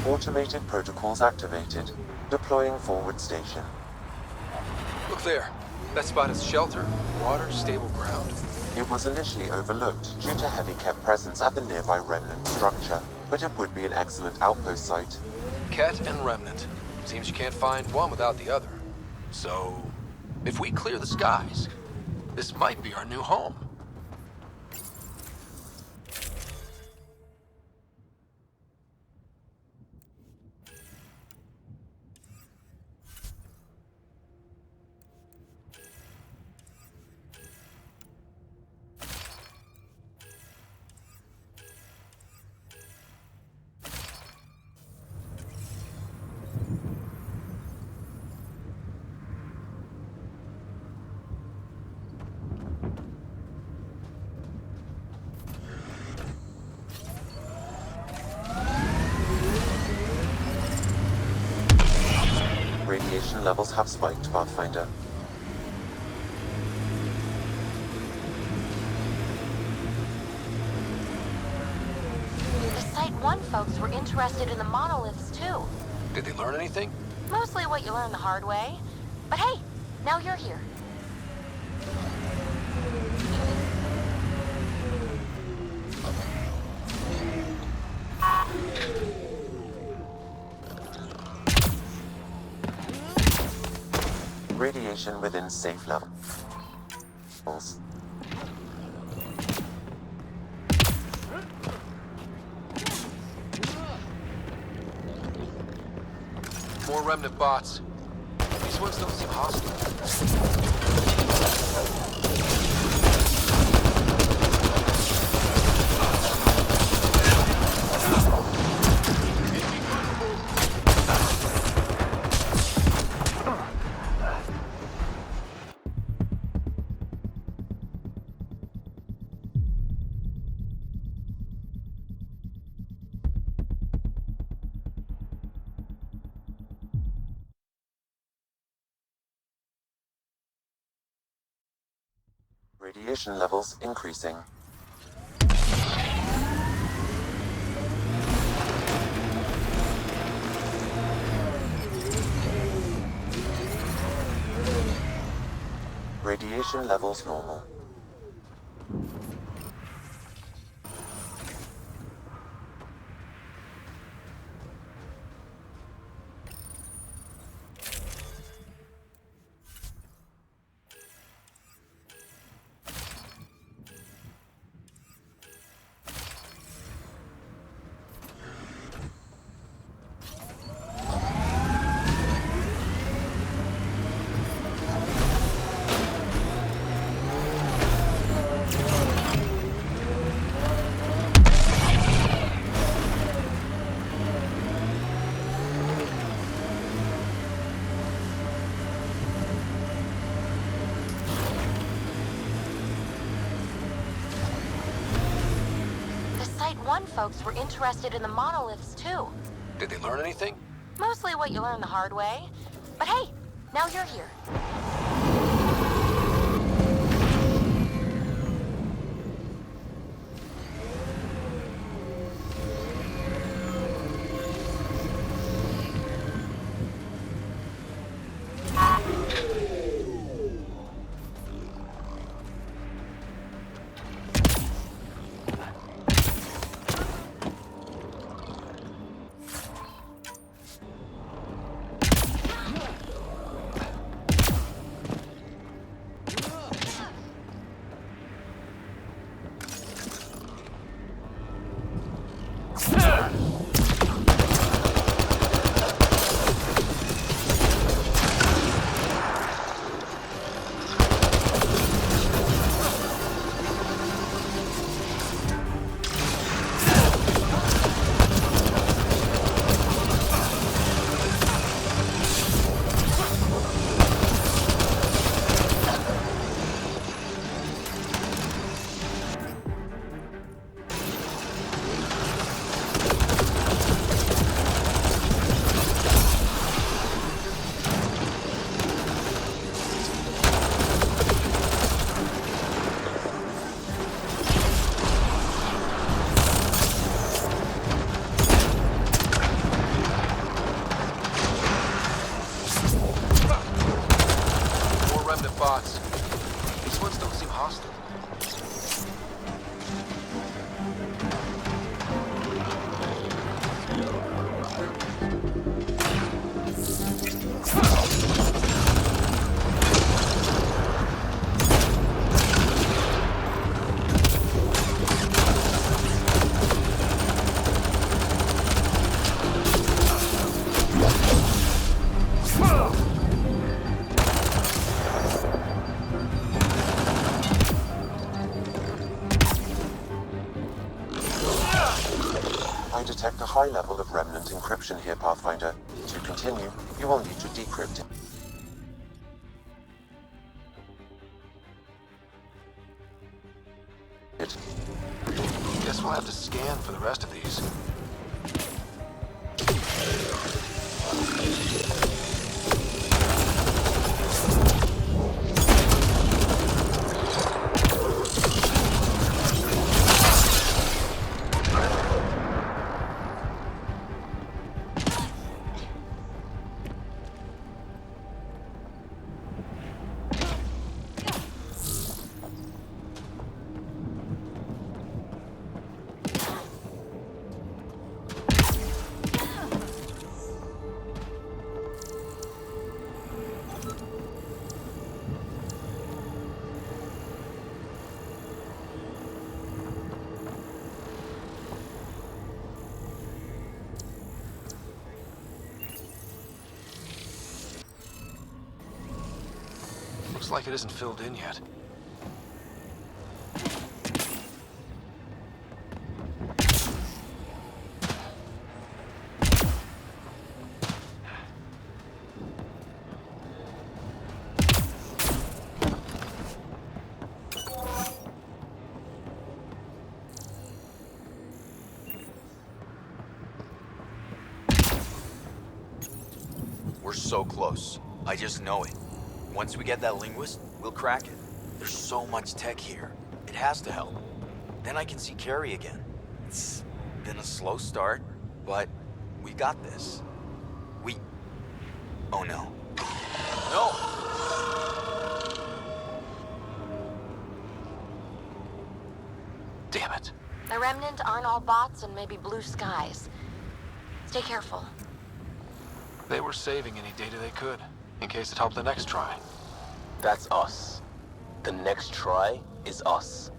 Automated protocols activated. Deploying forward station. Look there. That spot is shelter, water, stable ground. It was initially overlooked due to heavy kept presence at the nearby remnant structure, but it would be an excellent outpost site. Ket and Remnant. Seems you can't find one without the other. So, if we clear the skies, this might be our new home. Radiation levels have spiked, Pathfinder. The Site 1 folks were interested in the monoliths, too. Did they learn anything? Mostly what you learn the hard way. But hey, now you're here. Radiation within safe levels. More Remnant bots. These ones don't seem hostile. Radiation levels increasing. Radiation levels normal. 1 folks were interested in the monoliths too. Did they learn anything? Mostly what you learn the hard way. But hey, now you're here. Bots. These ones don't seem hostile. I detect a high level of remnant encryption here, Pathfinder. To continue, you will need to decrypt it. Guess we'll have to scan for the rest of these. Looks like it isn't filled in yet. We're so close. I just know it. Once we get that linguist, we'll crack it. There's so much tech here. It has to help. Then I can see Carrie again. It's been a slow start, but we got this. Oh no. No! Damn it. The Remnant aren't all bots and maybe blue skies. Stay careful. They were saving any data they could, in case it helped the next try. That's us. The next try is us.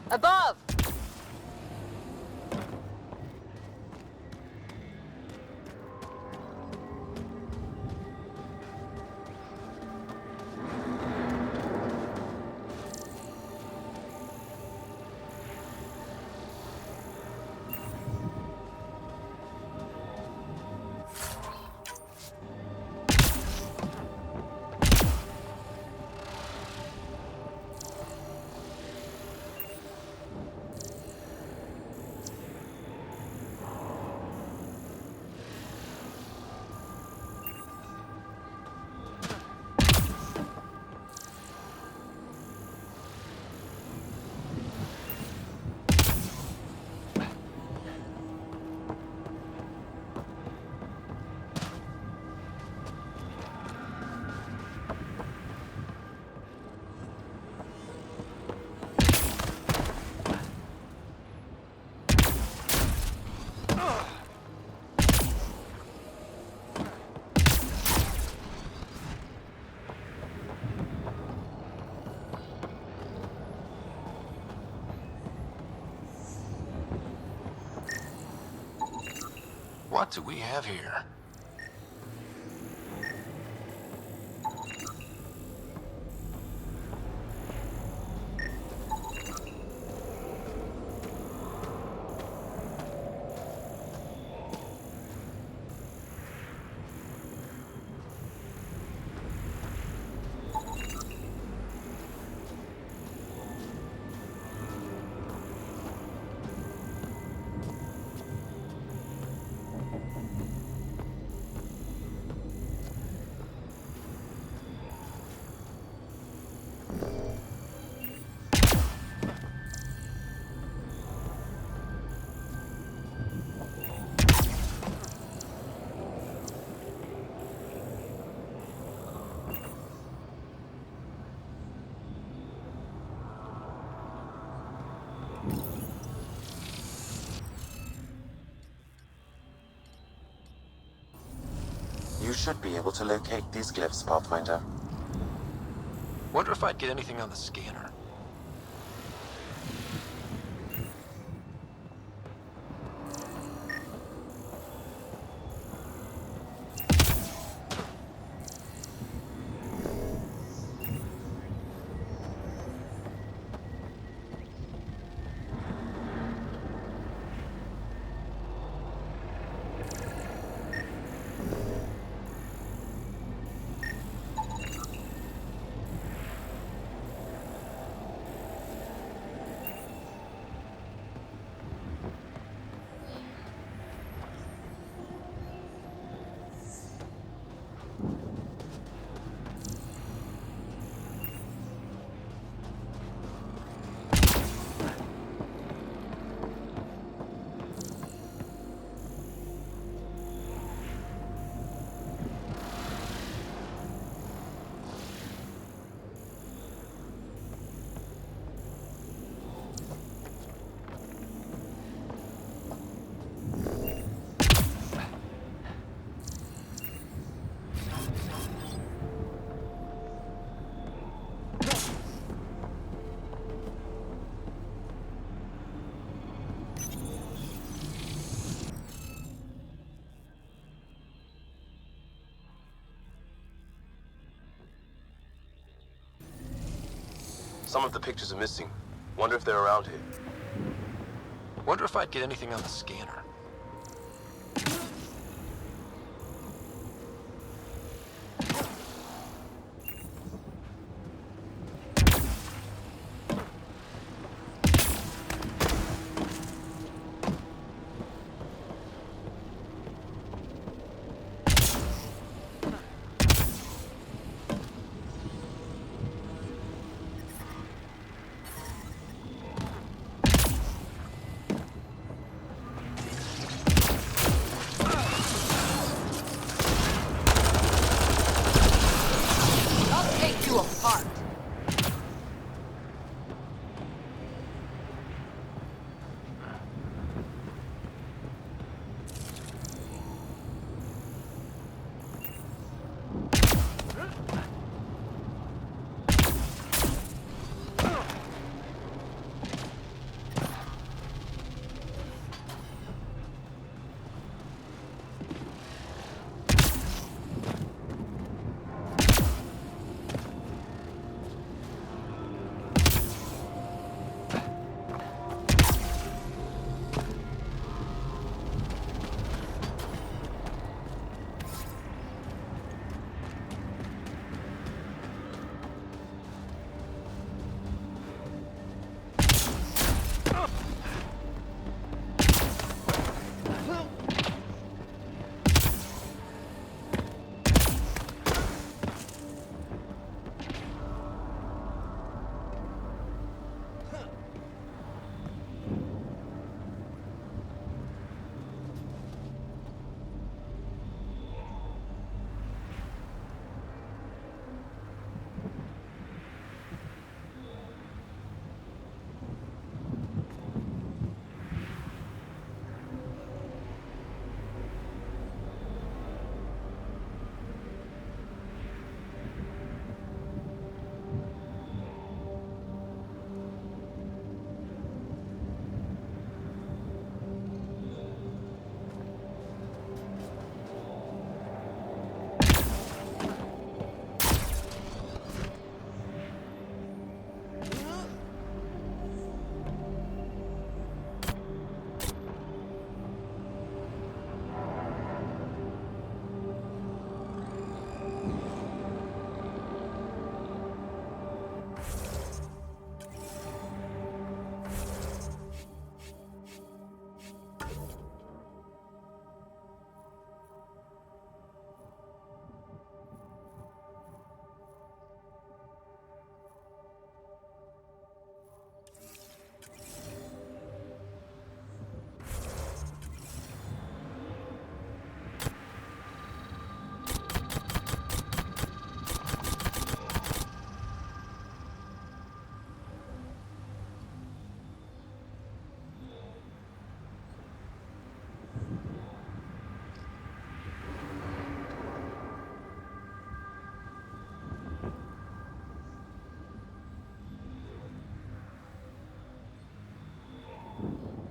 Above! What do we have here? You should be able to locate these glyphs, Pathfinder. Wonder if I'd get anything on the scanner. Some of the pictures are missing. Wonder if they're around here. Wonder if I'd get anything on the scanner.